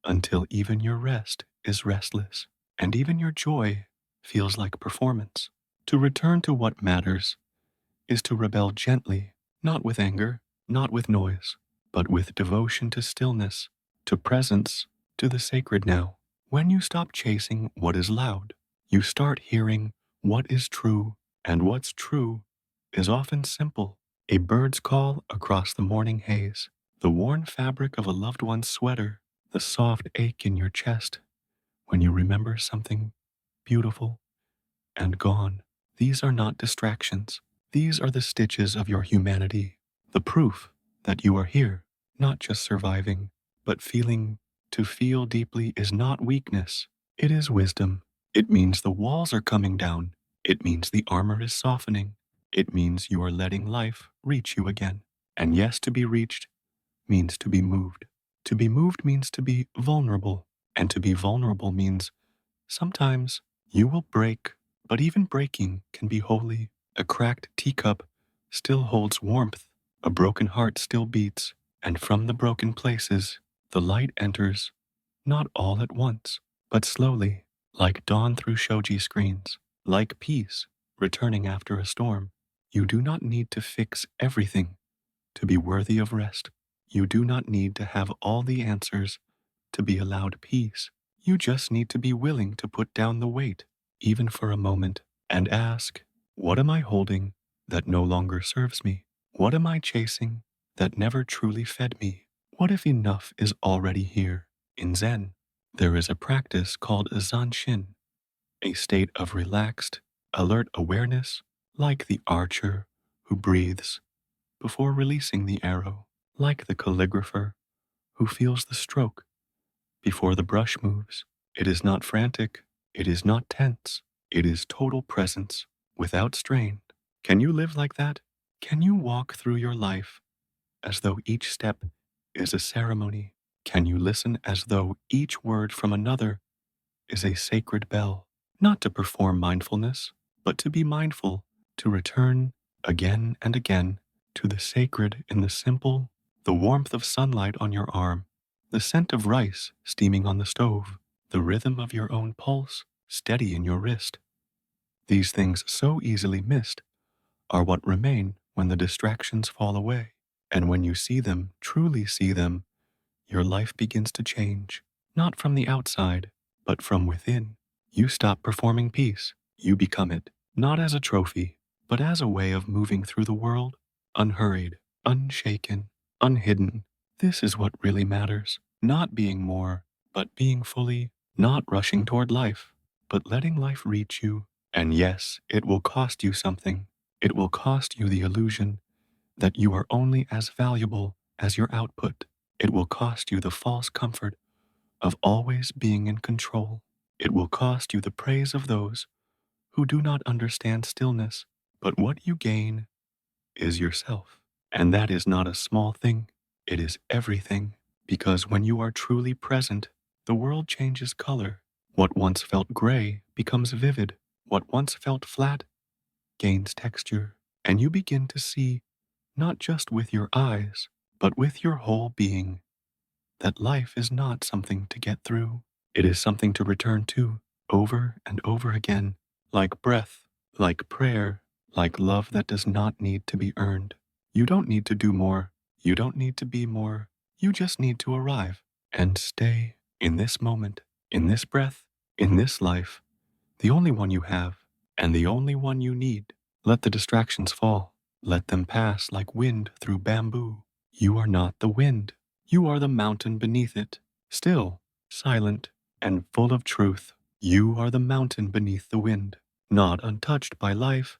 until even your rest is restless and even your joy feels like performance. To return to what matters is to rebel gently, not with anger, not with noise, but with devotion to stillness, to presence, to the sacred now. When you stop chasing what is loud, you start hearing what is true, and what's true is often simple. A bird's call across the morning haze, the worn fabric of a loved one's sweater, the soft ache in your chest when you remember something beautiful and gone. These are not distractions. These are the stitches of your humanity, the proof that you are here, not just surviving, but feeling. To feel deeply is not weakness, it is wisdom. It means the walls are coming down. It means the armor is softening. It means you are letting life reach you again. And yes, to be reached means to be moved. To be moved means to be vulnerable. And to be vulnerable means sometimes you will break, but even breaking can be holy. A cracked teacup still holds warmth. A broken heart still beats. And from the broken places, the light enters, not all at once, but slowly, like dawn through shoji screens, like peace returning after a storm. You do not need to fix everything to be worthy of rest. You do not need to have all the answers to be allowed peace. You just need to be willing to put down the weight, even for a moment, and ask, what am I holding that no longer serves me? What am I chasing that never truly fed me? What if enough is already here? In Zen, there is a practice called zanshin, a state of relaxed, alert awareness, like the archer who breathes before releasing the arrow, like the calligrapher who feels the stroke before the brush moves. It is not frantic, it is not tense, it is total presence without strain. Can you live like that? Can you walk through your life as though each step is a ceremony? Can you listen as though each word from another is a sacred bell? Not to perform mindfulness, but to be mindful, to return again and again to the sacred in the simple, the warmth of sunlight on your arm, the scent of rice steaming on the stove, the rhythm of your own pulse steady in your wrist. These things so easily missed are what remain when the distractions fall away. And when you see them, truly see them, your life begins to change, not from the outside, but from within. You stop performing peace. You become it, not as a trophy, but as a way of moving through the world, unhurried, unshaken, unhidden. This is what really matters. Not being more, but being fully, not rushing toward life, but letting life reach you. And yes, it will cost you something. It will cost you the illusion that you are only as valuable as your output. It will cost you the false comfort of always being in control. It will cost you the praise of those who do not understand stillness. But what you gain is yourself. And that is not a small thing. It is everything. Because when you are truly present, the world changes color. What once felt gray becomes vivid. What once felt flat gains texture. And you begin to see, not just with your eyes, but with your whole being, that life is not something to get through. It is something to return to over and over again, like breath, like prayer, like love that does not need to be earned. You don't need to do more. You don't need to be more. You just need to arrive and stay in this moment, in this breath, in this life, the only one you have and the only one you need. Let the distractions fall. Let them pass like wind through bamboo. You are not the wind. You are the mountain beneath it, still, silent, and full of truth. You are the mountain beneath the wind, not untouched by life,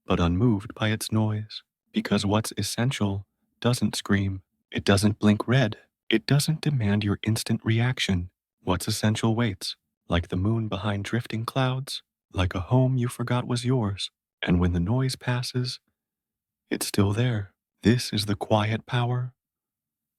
but unmoved by its noise. Because what's essential doesn't scream. It doesn't blink red. It doesn't demand your instant reaction. What's essential waits, like the moon behind drifting clouds, like a home you forgot was yours. And when the noise passes, it's still there. This is the quiet power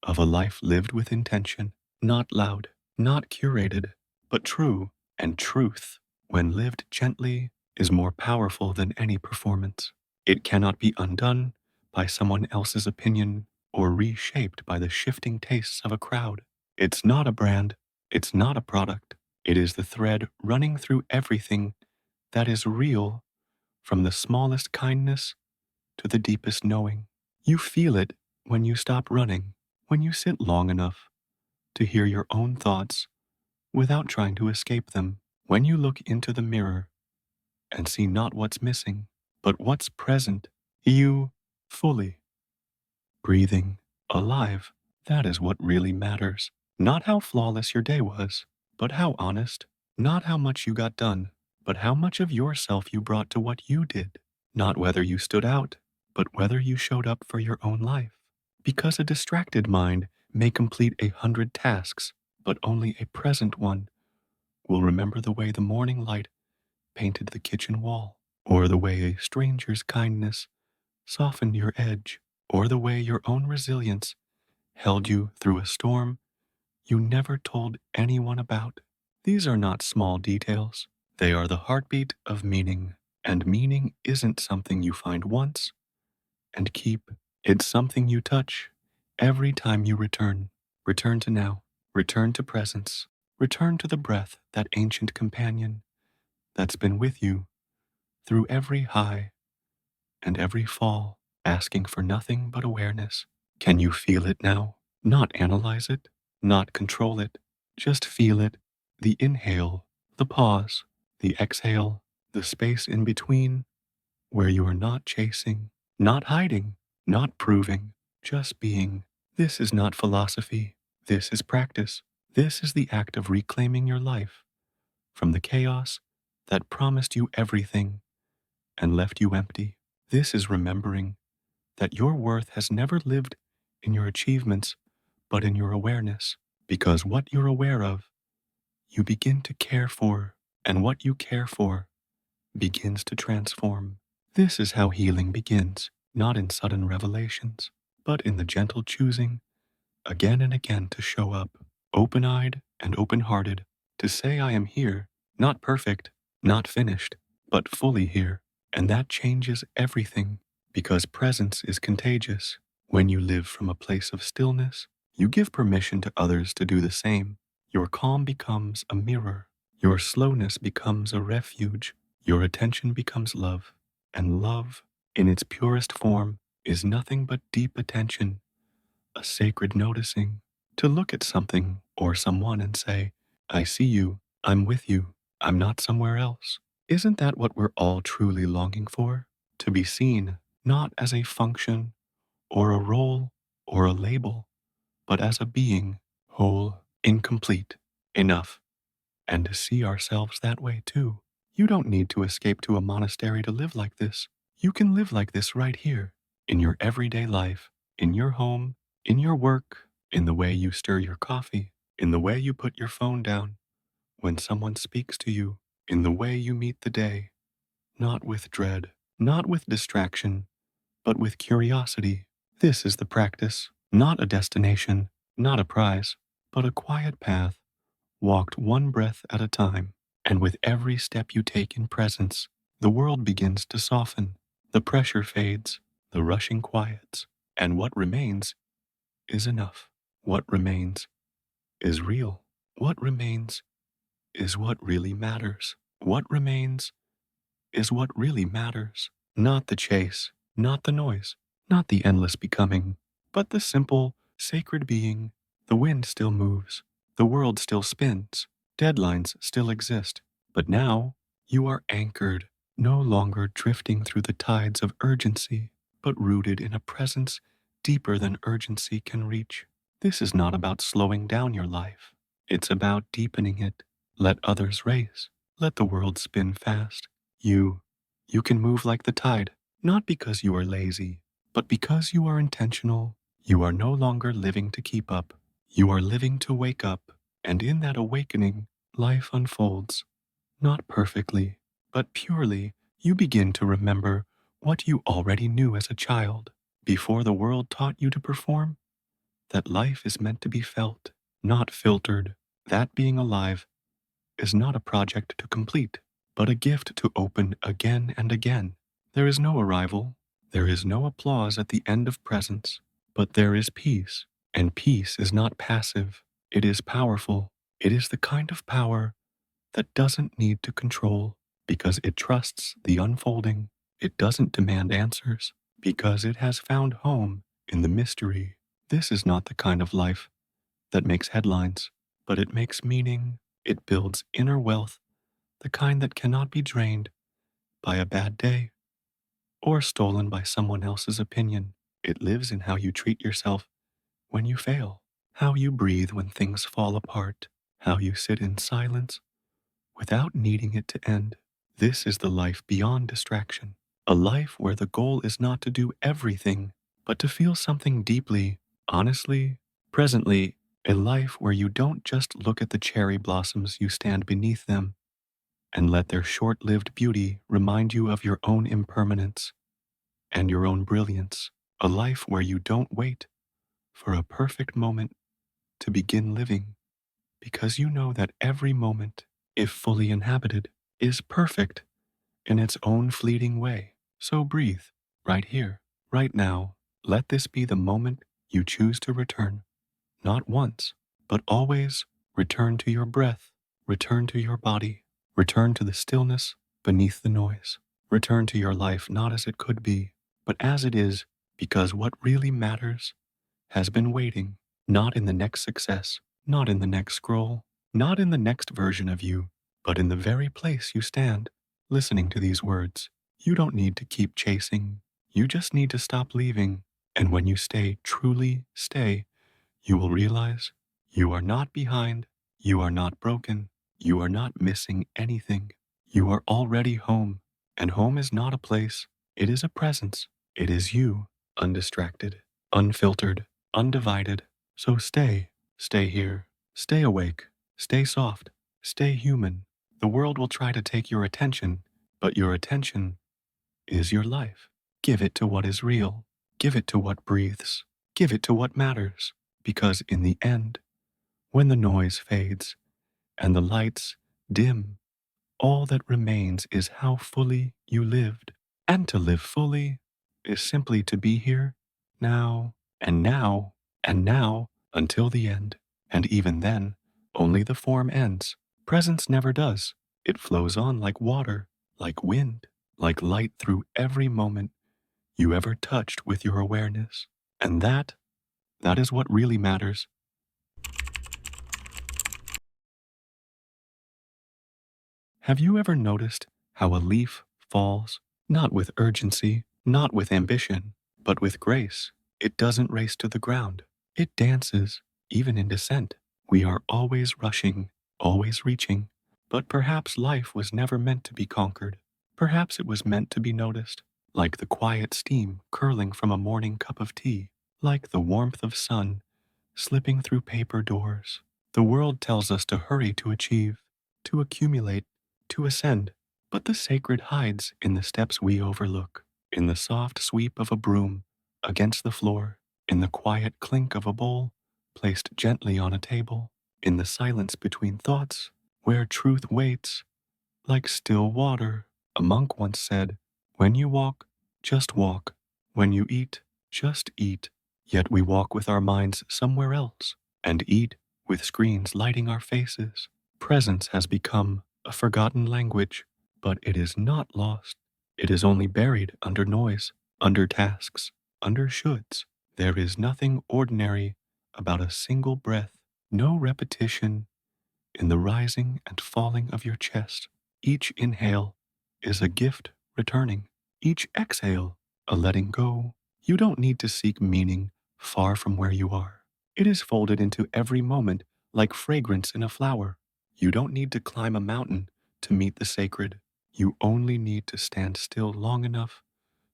of a life lived with intention, not loud, not curated, but true. And truth, when lived gently, is more powerful than any performance. It cannot be undone by someone else's opinion or reshaped by the shifting tastes of a crowd. It's not a brand, it's not a product. It is the thread running through everything that is real, from the smallest kindness to the deepest knowing. You feel it when you stop running, when you sit long enough, to hear your own thoughts without trying to escape them. When you look into the mirror and see not what's missing, but what's present, you fully breathing, alive, that is what really matters. Not how flawless your day was, but how honest. Not how much you got done, but how much of yourself you brought to what you did. Not whether you stood out, but whether you showed up for your own life. Because a distracted mind may complete 100 tasks, but only a present one will remember the way the morning light painted the kitchen wall, or the way a stranger's kindness softened your edge, or the way your own resilience held you through a storm you never told anyone about. These are not small details. They are the heartbeat of meaning. And meaning isn't something you find once and keep. It's something you touch every time you return. Return to now. Return to presence. Return to the breath, that ancient companion that's been with you through every high and every fall, asking for nothing but awareness. Can you feel it now? Not analyze it, not control it, just feel it. The inhale, the pause, the exhale, the space in between, where you are not chasing, not hiding, not proving, just being. This is not philosophy. This is practice. This is the act of reclaiming your life from the chaos that promised you everything and left you empty. This is remembering that your worth has never lived in your achievements, but in your awareness. Because what you're aware of, you begin to care for, and what you care for begins to transform. This is how healing begins, not in sudden revelations, but in the gentle choosing again and again to show up, open-eyed and open-hearted, to say I am here, not perfect, not finished, but fully here. And that changes everything, because presence is contagious. When you live from a place of stillness, you give permission to others to do the same. Your calm becomes a mirror. Your slowness becomes a refuge. Your attention becomes love. And love, in its purest form, is nothing but deep attention, a sacred noticing, to look at something or someone and say, I see you, I'm with you, I'm not somewhere else. Isn't that what we're all truly longing for? To be seen, not as a function or a role or a label, but as a being, whole, incomplete, enough, and to see ourselves that way too. You don't need to escape to a monastery to live like this. You can live like this right here, in your everyday life, in your home, in your work, in the way you stir your coffee, in the way you put your phone down when someone speaks to you, in the way you meet the day, not with dread, not with distraction, but with curiosity. This is the practice, not a destination, not a prize, but a quiet path, walked one breath at a time. And with every step you take in presence, the world begins to soften. The pressure fades, the rushing quiets, and what remains is enough. What remains is real. What remains is what really matters. What remains is what really matters. Not the chase, not the noise, not the endless becoming, but the simple, sacred being. The wind still moves, the world still spins, deadlines still exist, but now you are anchored, no longer drifting through the tides of urgency, but rooted in a presence deeper than urgency can reach. This is not about slowing down your life. It's about deepening it. Let others race. Let the world spin fast. You can move like the tide, not because you are lazy, but because you are intentional. You are no longer living to keep up. You are living to wake up. And in that awakening, life unfolds. Not perfectly, but purely. You begin to remember what you already knew as a child, before the world taught you to perform, that life is meant to be felt, not filtered. That being alive is not a project to complete, but a gift to open again and again. There is no arrival, there is no applause at the end of presence, but there is peace. And peace is not passive, it is powerful. It is the kind of power that doesn't need to control, because it trusts the unfolding. It doesn't demand answers, because it has found home in the mystery. This is not the kind of life that makes headlines, but it makes meaning. It builds inner wealth, the kind that cannot be drained by a bad day or stolen by someone else's opinion. It lives in how you treat yourself when you fail, how you breathe when things fall apart, how you sit in silence without needing it to end. This is the life beyond distraction, a life where the goal is not to do everything, but to feel something deeply, honestly, presently, a life where you don't just look at the cherry blossoms, you stand beneath them and let their short lived beauty remind you of your own impermanence and your own brilliance, a life where you don't wait for a perfect moment to begin living, because you know that every moment, if fully inhabited, is perfect in its own fleeting way. So breathe, right here, right now. Let this be the moment you choose to return, not once, but always. Return to your breath, return to your body, return to the stillness beneath the noise. Return to your life not as it could be, but as it is, because what really matters has been waiting, not in the next success, not in the next scroll, not in the next version of you, but in the very place you stand, listening to these words. You don't need to keep chasing. You just need to stop leaving. And when you stay, truly stay, you will realize you are not behind, you are not broken, you are not missing anything. You are already home. And home is not a place, it is a presence. It is you, undistracted, unfiltered, undivided. So stay here, stay awake, stay soft, stay human. The world will try to take your attention, but your attention is your life. Give it to what is real. Give it to what breathes. Give it to what matters. Because in the end, when the noise fades and the lights dim, all that remains is how fully you lived. And to live fully is simply to be here, now, and now, and now, until the end. And even then, only the form ends. Presence never does. It flows on like water, like wind, like light through every moment you ever touched with your awareness. And that is what really matters. Have you ever noticed how a leaf falls, not with urgency, not with ambition, but with grace? It doesn't race to the ground. It dances, even in descent. We are always rushing, always reaching, but perhaps life was never meant to be conquered. Perhaps it was meant to be noticed, like the quiet steam curling from a morning cup of tea, like the warmth of sun slipping through paper doors. The world tells us to hurry to achieve, to accumulate, to ascend, but the sacred hides in the steps we overlook, in the soft sweep of a broom against the floor, in the quiet clink of a bowl placed gently on a table, in the silence between thoughts, where truth waits like still water. A monk once said, "When you walk, just walk. When you eat, just eat." Yet we walk with our minds somewhere else and eat with screens lighting our faces. Presence has become a forgotten language, but it is not lost. It is only buried under noise, under tasks, under shoulds. There is nothing ordinary about a single breath, no repetition in the rising and falling of your chest. Each inhale is a gift returning. Each exhale, a letting go. You don't need to seek meaning far from where you are. It is folded into every moment like fragrance in a flower. You don't need to climb a mountain to meet the sacred. You only need to stand still long enough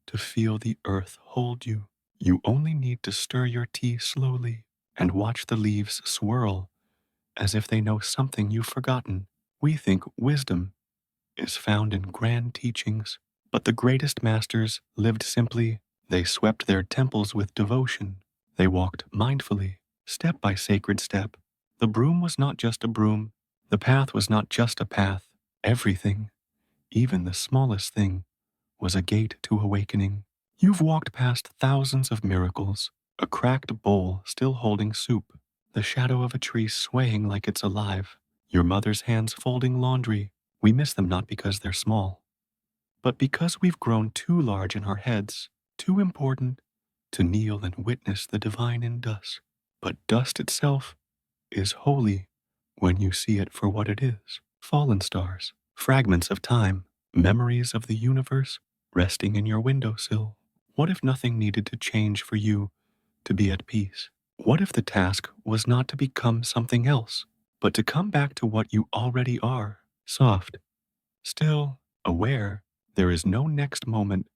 to feel the earth hold you. You only need to stir your tea slowly and watch the leaves swirl as if they know something you've forgotten. We think wisdom is found in grand teachings, but the greatest masters lived simply. They swept their temples with devotion. They walked mindfully, step by sacred step. The broom was not just a broom. The path was not just a path. Everything, even the smallest thing, was a gate to awakening. You've walked past thousands of miracles, a cracked bowl still holding soup, the shadow of a tree swaying like it's alive, your mother's hands folding laundry. We miss them not because they're small, but because we've grown too large in our heads, too important to kneel and witness the divine in dust. But dust itself is holy when you see it for what it is. Fallen stars, fragments of time, memories of the universe resting in your windowsill. What if nothing needed to change for you to be at peace? What if the task was not to become something else, but to come back to what you already are? Soft, still, aware, there is no next moment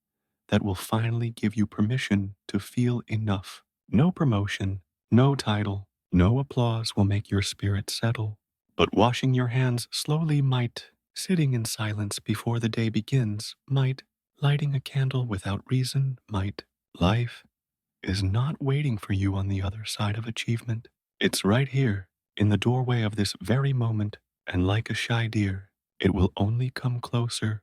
that will finally give you permission to feel enough. No promotion, no title, no applause will make your spirit settle. But washing your hands slowly might, sitting in silence before the day begins might, lighting a candle without reason might. Life is not waiting for you on the other side of achievement. It's right here, in the doorway of this very moment, and like a shy deer, it will only come closer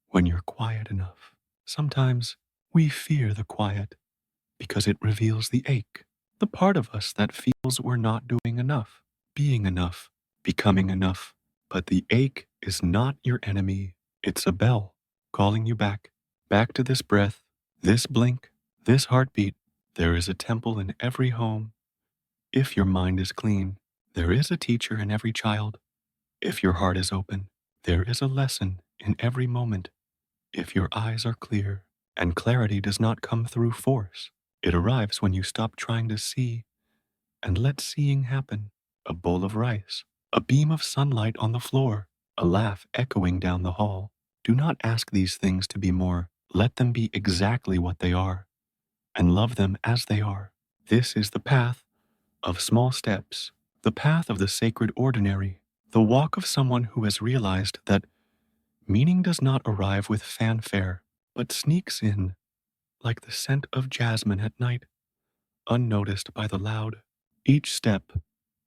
when you're quiet enough. Sometimes we fear the quiet because it reveals the ache, the part of us that feels we're not doing enough, being enough, becoming enough. But the ache is not your enemy. It's a bell calling you back, back to this breath, this blink, this heartbeat. There is a temple in every home. If your mind is clean, there is a teacher in every child. If your heart is open, there is a lesson in every moment. If your eyes are clear, and clarity does not come through force, it arrives when you stop trying to see and let seeing happen. A bowl of rice, a beam of sunlight on the floor, a laugh echoing down the hall. Do not ask these things to be more. Let them be exactly what they are, and love them as they are. This is the path of small steps, the path of the sacred ordinary, the walk of someone who has realized that meaning does not arrive with fanfare, but sneaks in like the scent of jasmine at night, unnoticed by the loud. Each step,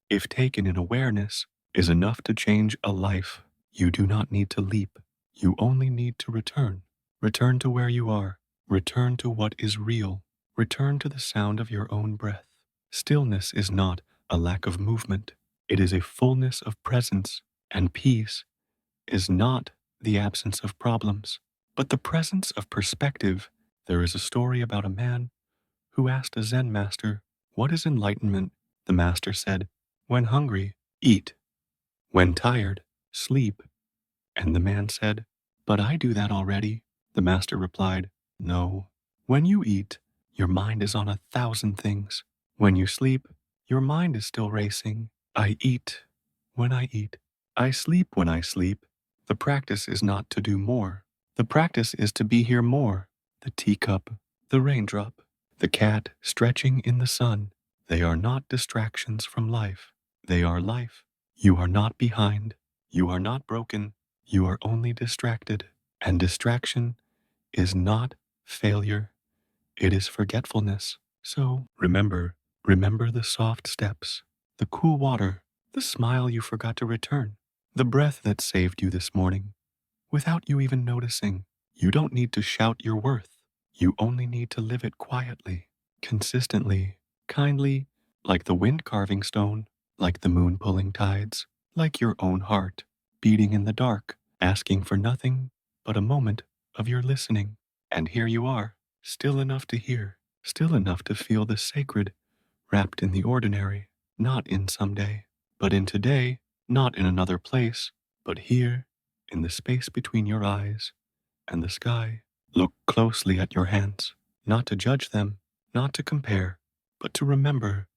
if taken in awareness, is enough to change a life. You do not need to leap. You only need to return. Return to where you are. Return to what is real. Return to the sound of your own breath. Stillness is not a lack of movement. It is a fullness of presence, and peace is not the absence of problems, but the presence of perspective. There is a story about a man who asked a Zen master, "What is enlightenment?" The master said, "When hungry, eat. When tired, sleep." And the man said, "But I do that already." The master replied, "No. When you eat, your mind is on 1,000 things. When you sleep, your mind is still racing. I eat when I eat. I sleep when I sleep. The practice is not to do more. The practice is to be here more. The teacup, the raindrop, the cat stretching in the sun. They are not distractions from life. They are life. You are not behind. You are not broken. You are only distracted. And distraction is not failure. It is forgetfulness. So remember the soft steps, the cool water, the smile you forgot to return, the breath that saved you this morning, without you even noticing. You don't need to shout your worth. You only need to live it quietly, consistently, kindly, like the wind carving stone, like the moon pulling tides, like your own heart, beating in the dark, asking for nothing but a moment of your listening. And here you are, still enough to hear, still enough to feel the sacred wrapped in the ordinary, not in someday, but in today, not in another place, but here, in the space between your eyes and the sky. Look closely at your hands, not to judge them, not to compare, but to remember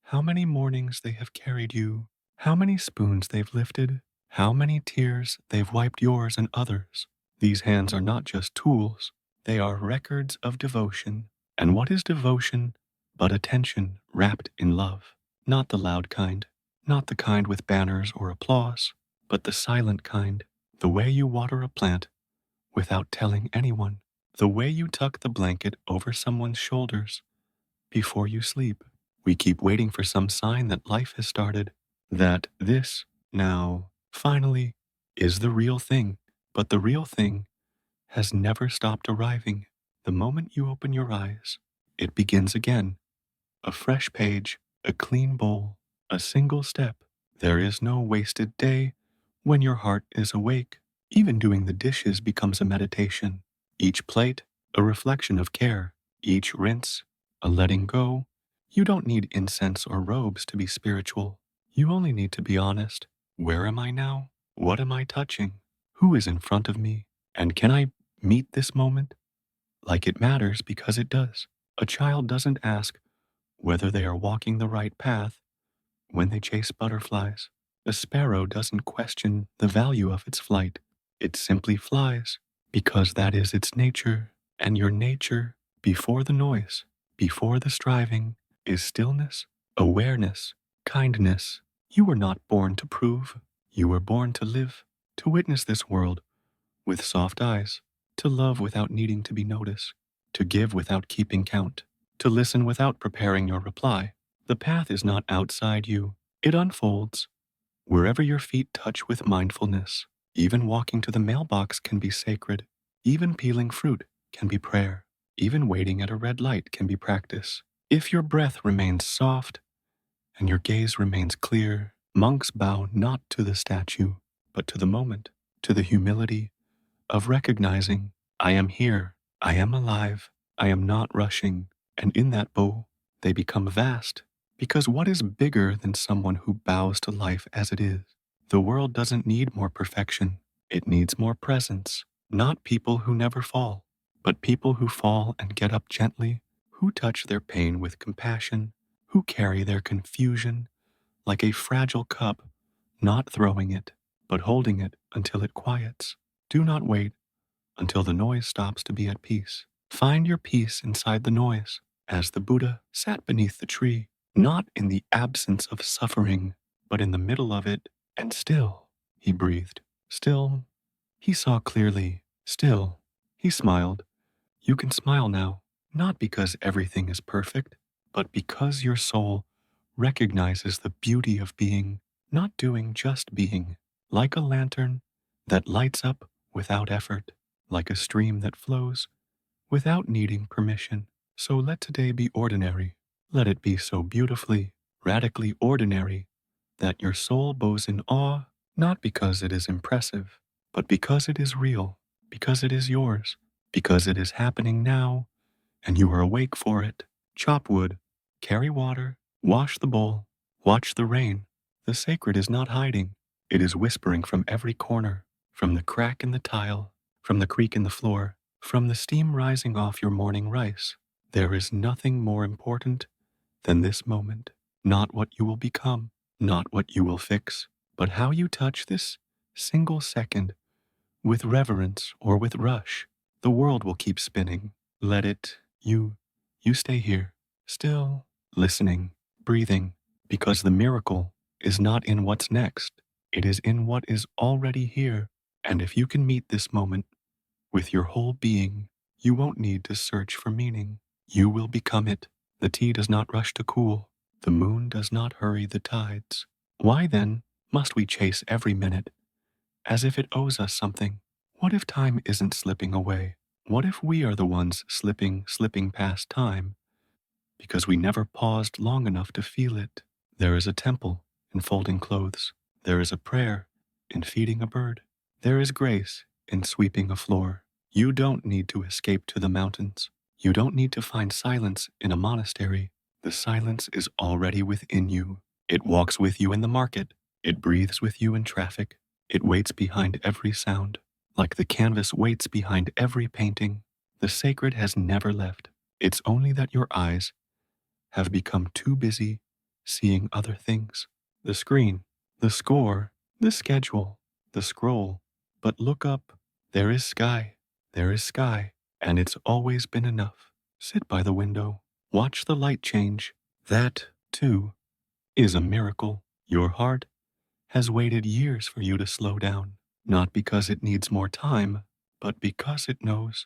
how many mornings they have carried you, how many spoons they've lifted, how many tears they've wiped yours and others. These hands are not just tools, they are records of devotion. And what is devotion but attention wrapped in love? Not the loud kind, not the kind with banners or applause, but the silent kind, the way you water a plant without telling anyone, the way you tuck the blanket over someone's shoulders before you sleep. We keep waiting for some sign that life has started, that this, now, finally, is the real thing. But the real thing has never stopped arriving. The moment you open your eyes, it begins again. A fresh page, a clean bowl, a single step. There is no wasted day when your heart is awake. Even doing the dishes becomes a meditation. Each plate, a reflection of care. Each rinse, a letting go. You don't need incense or robes to be spiritual. You only need to be honest. Where am I now? What am I touching? Who is in front of me? And can I meet this moment like it matters because it does? A child doesn't ask whether they are walking the right path when they chase butterflies. A sparrow doesn't question the value of its flight. It simply flies because that is its nature. And your nature, before the noise, before the striving, is stillness, awareness, kindness. You were not born to prove. You were born to live, to witness this world with soft eyes, to love without needing to be noticed, to give without keeping count, to listen without preparing your reply. The path is not outside you. It unfolds wherever your feet touch with mindfulness. Even walking to the mailbox can be sacred. Even peeling fruit can be prayer. Even waiting at a red light can be practice. If your breath remains soft and your gaze remains clear, monks bow not to the statue, but to the moment, to the humility of recognizing, I am here, I am alive, I am not rushing, and in that bow, they become vast. Because what is bigger than someone who bows to life as it is? The world doesn't need more perfection. It needs more presence. Not people who never fall, but people who fall and get up gently, who touch their pain with compassion, who carry their confusion like a fragile cup, not throwing it, but holding it until it quiets. Do not wait until the noise stops to be at peace. Find your peace inside the noise, as the Buddha sat beneath the tree, not in the absence of suffering, but in the middle of it, and still, he breathed. Still, he saw clearly. Still, he smiled. You can smile now, not because everything is perfect, but because your soul recognizes the beauty of being, not doing, just being, like a lantern that lights up without effort, like a stream that flows without needing permission. So let today be ordinary. Let it be so beautifully, radically ordinary that your soul bows in awe, not because it is impressive, but because it is real, because it is yours, because it is happening now, and you are awake for it. Chop wood, carry water, wash the bowl, watch the rain. The sacred is not hiding. It is whispering from every corner, from the crack in the tile, from the creak in the floor, from the steam rising off your morning rice. There is nothing more important than this moment. Not what you will become, not what you will fix, but how you touch this single second with reverence or with rush. The world will keep spinning. Let it, you stay here, still, listening, breathing, because the miracle is not in what's next. It is in what is already here. And if you can meet this moment with your whole being, you won't need to search for meaning. You will become it. The tea does not rush to cool. The moon does not hurry the tides. Why then must we chase every minute as if it owes us something? What if time isn't slipping away? What if we are the ones slipping past time because we never paused long enough to feel it? There is a temple in folding clothes. There is a prayer in feeding a bird. There is grace in sweeping a floor. You don't need to escape to the mountains. You don't need to find silence in a monastery. The silence is already within you. It walks with you in the market. It breathes with you in traffic. It waits behind every sound. Like the canvas waits behind every painting. The sacred has never left. It's only that your eyes have become too busy seeing other things. The screen, the score, the schedule, the scroll. But look up. There is sky. There is sky. And it's always been enough. Sit by the window. Watch the light change. That, too, is a miracle. Your heart has waited years for you to slow down. Not because it needs more time, but because it knows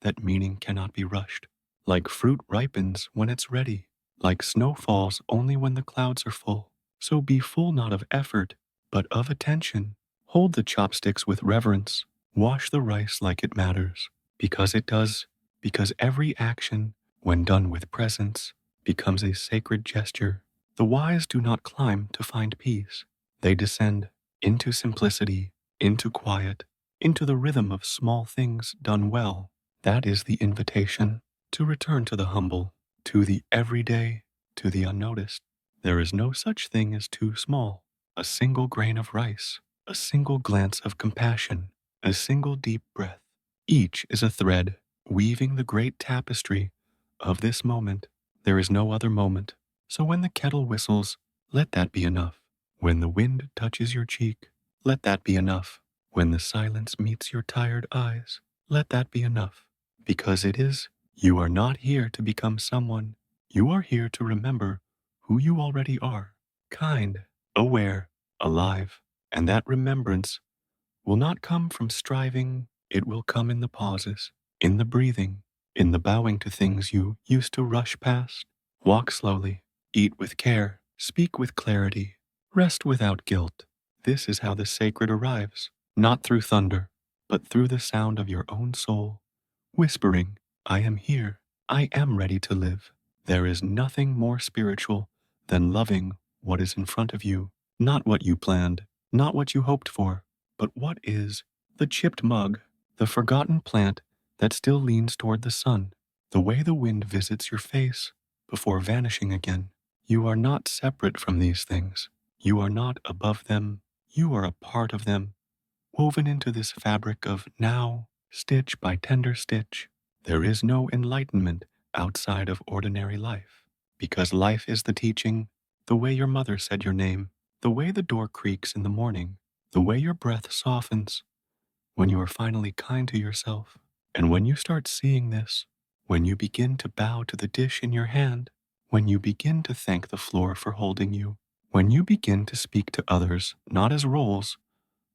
that meaning cannot be rushed. Like fruit ripens when it's ready. Like snow falls only when the clouds are full. So be full not of effort, but of attention. Hold the chopsticks with reverence. Wash the rice like it matters. Because it does. Because every action, when done with presence, becomes a sacred gesture. The wise do not climb to find peace. They descend into simplicity, into quiet, into the rhythm of small things done well. That is the invitation to return to the humble, to the everyday, to the unnoticed. There is no such thing as too small. A single grain of rice, a single glance of compassion, a single deep breath. Each is a thread weaving the great tapestry of this moment. There is no other moment. So when the kettle whistles, let that be enough. When the wind touches your cheek, let that be enough. When the silence meets your tired eyes, let that be enough. Because it is. You are not here to become someone. You are here to remember who you already are. Kind, aware, alive. And that remembrance will not come from striving, it will come in the pauses, in the breathing, in the bowing to things you used to rush past. Walk slowly, eat with care, speak with clarity, rest without guilt. This is how the sacred arrives, not through thunder, but through the sound of your own soul, whispering, I am here, I am ready to live. There is nothing more spiritual than loving what is in front of you, not what you planned, not what you hoped for, but what is the chipped mug, the forgotten plant that still leans toward the sun, the way the wind visits your face before vanishing again. You are not separate from these things. You are not above them. You are a part of them, woven into this fabric of now, stitch by tender stitch. There is no enlightenment outside of ordinary life, because life is the teaching, the way your mother said your name, the way the door creaks in the morning, the way your breath softens when you are finally kind to yourself. And when you start seeing this, when you begin to bow to the dish in your hand, when you begin to thank the floor for holding you, when you begin to speak to others not as roles,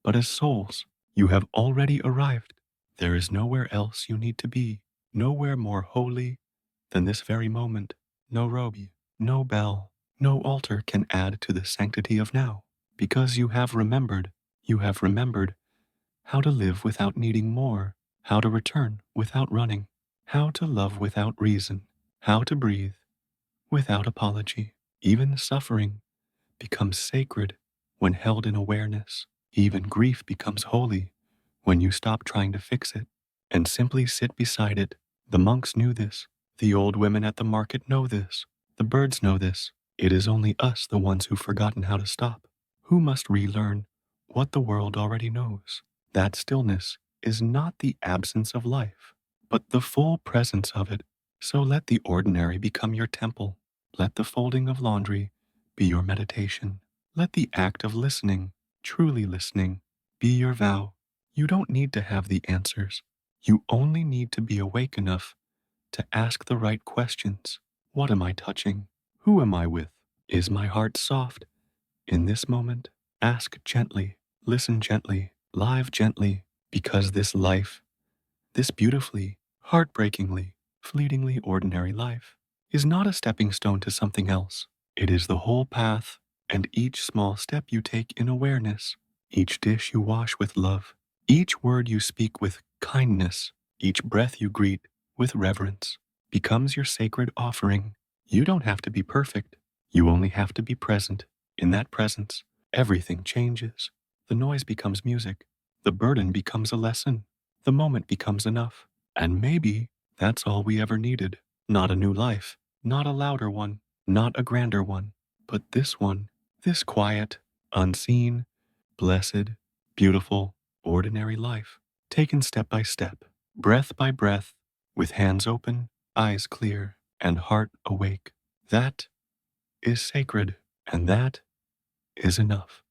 but as souls, you have already arrived. There is nowhere else you need to be, nowhere more holy than this very moment. No robe, no bell, no altar can add to the sanctity of now, because you have remembered how to live without needing more, how to return without running, how to love without reason, how to breathe without apology. Even suffering becomes sacred when held in awareness. Even grief becomes holy when you stop trying to fix it and simply sit beside it. The monks knew this. The old women at the market know this. The birds know this. It is only us, the ones who've forgotten how to stop, who must relearn what the world already knows. That stillness is not the absence of life, but the full presence of it. So let the ordinary become your temple. Let the folding of laundry be your meditation. Let the act of listening, truly listening, be your vow. You don't need to have the answers. You only need to be awake enough to ask the right questions. What am I touching? Who am I with? Is my heart soft in this moment? Ask gently, listen gently, live gently, because this life, this beautifully, heartbreakingly, fleetingly ordinary life, is not a stepping stone to something else. It is the whole path, and each small step you take in awareness, each dish you wash with love, each word you speak with kindness, each breath you greet with reverence, becomes your sacred offering. You don't have to be perfect. You only have to be present. In that presence, everything changes. The noise becomes music. The burden becomes a lesson. The moment becomes enough. And maybe that's all we ever needed. Not a new life, not a louder one, not a grander one, but this one, this quiet, unseen, blessed, beautiful, ordinary life, taken step by step, breath by breath, with hands open, eyes clear, and heart awake. That is sacred, and that is enough.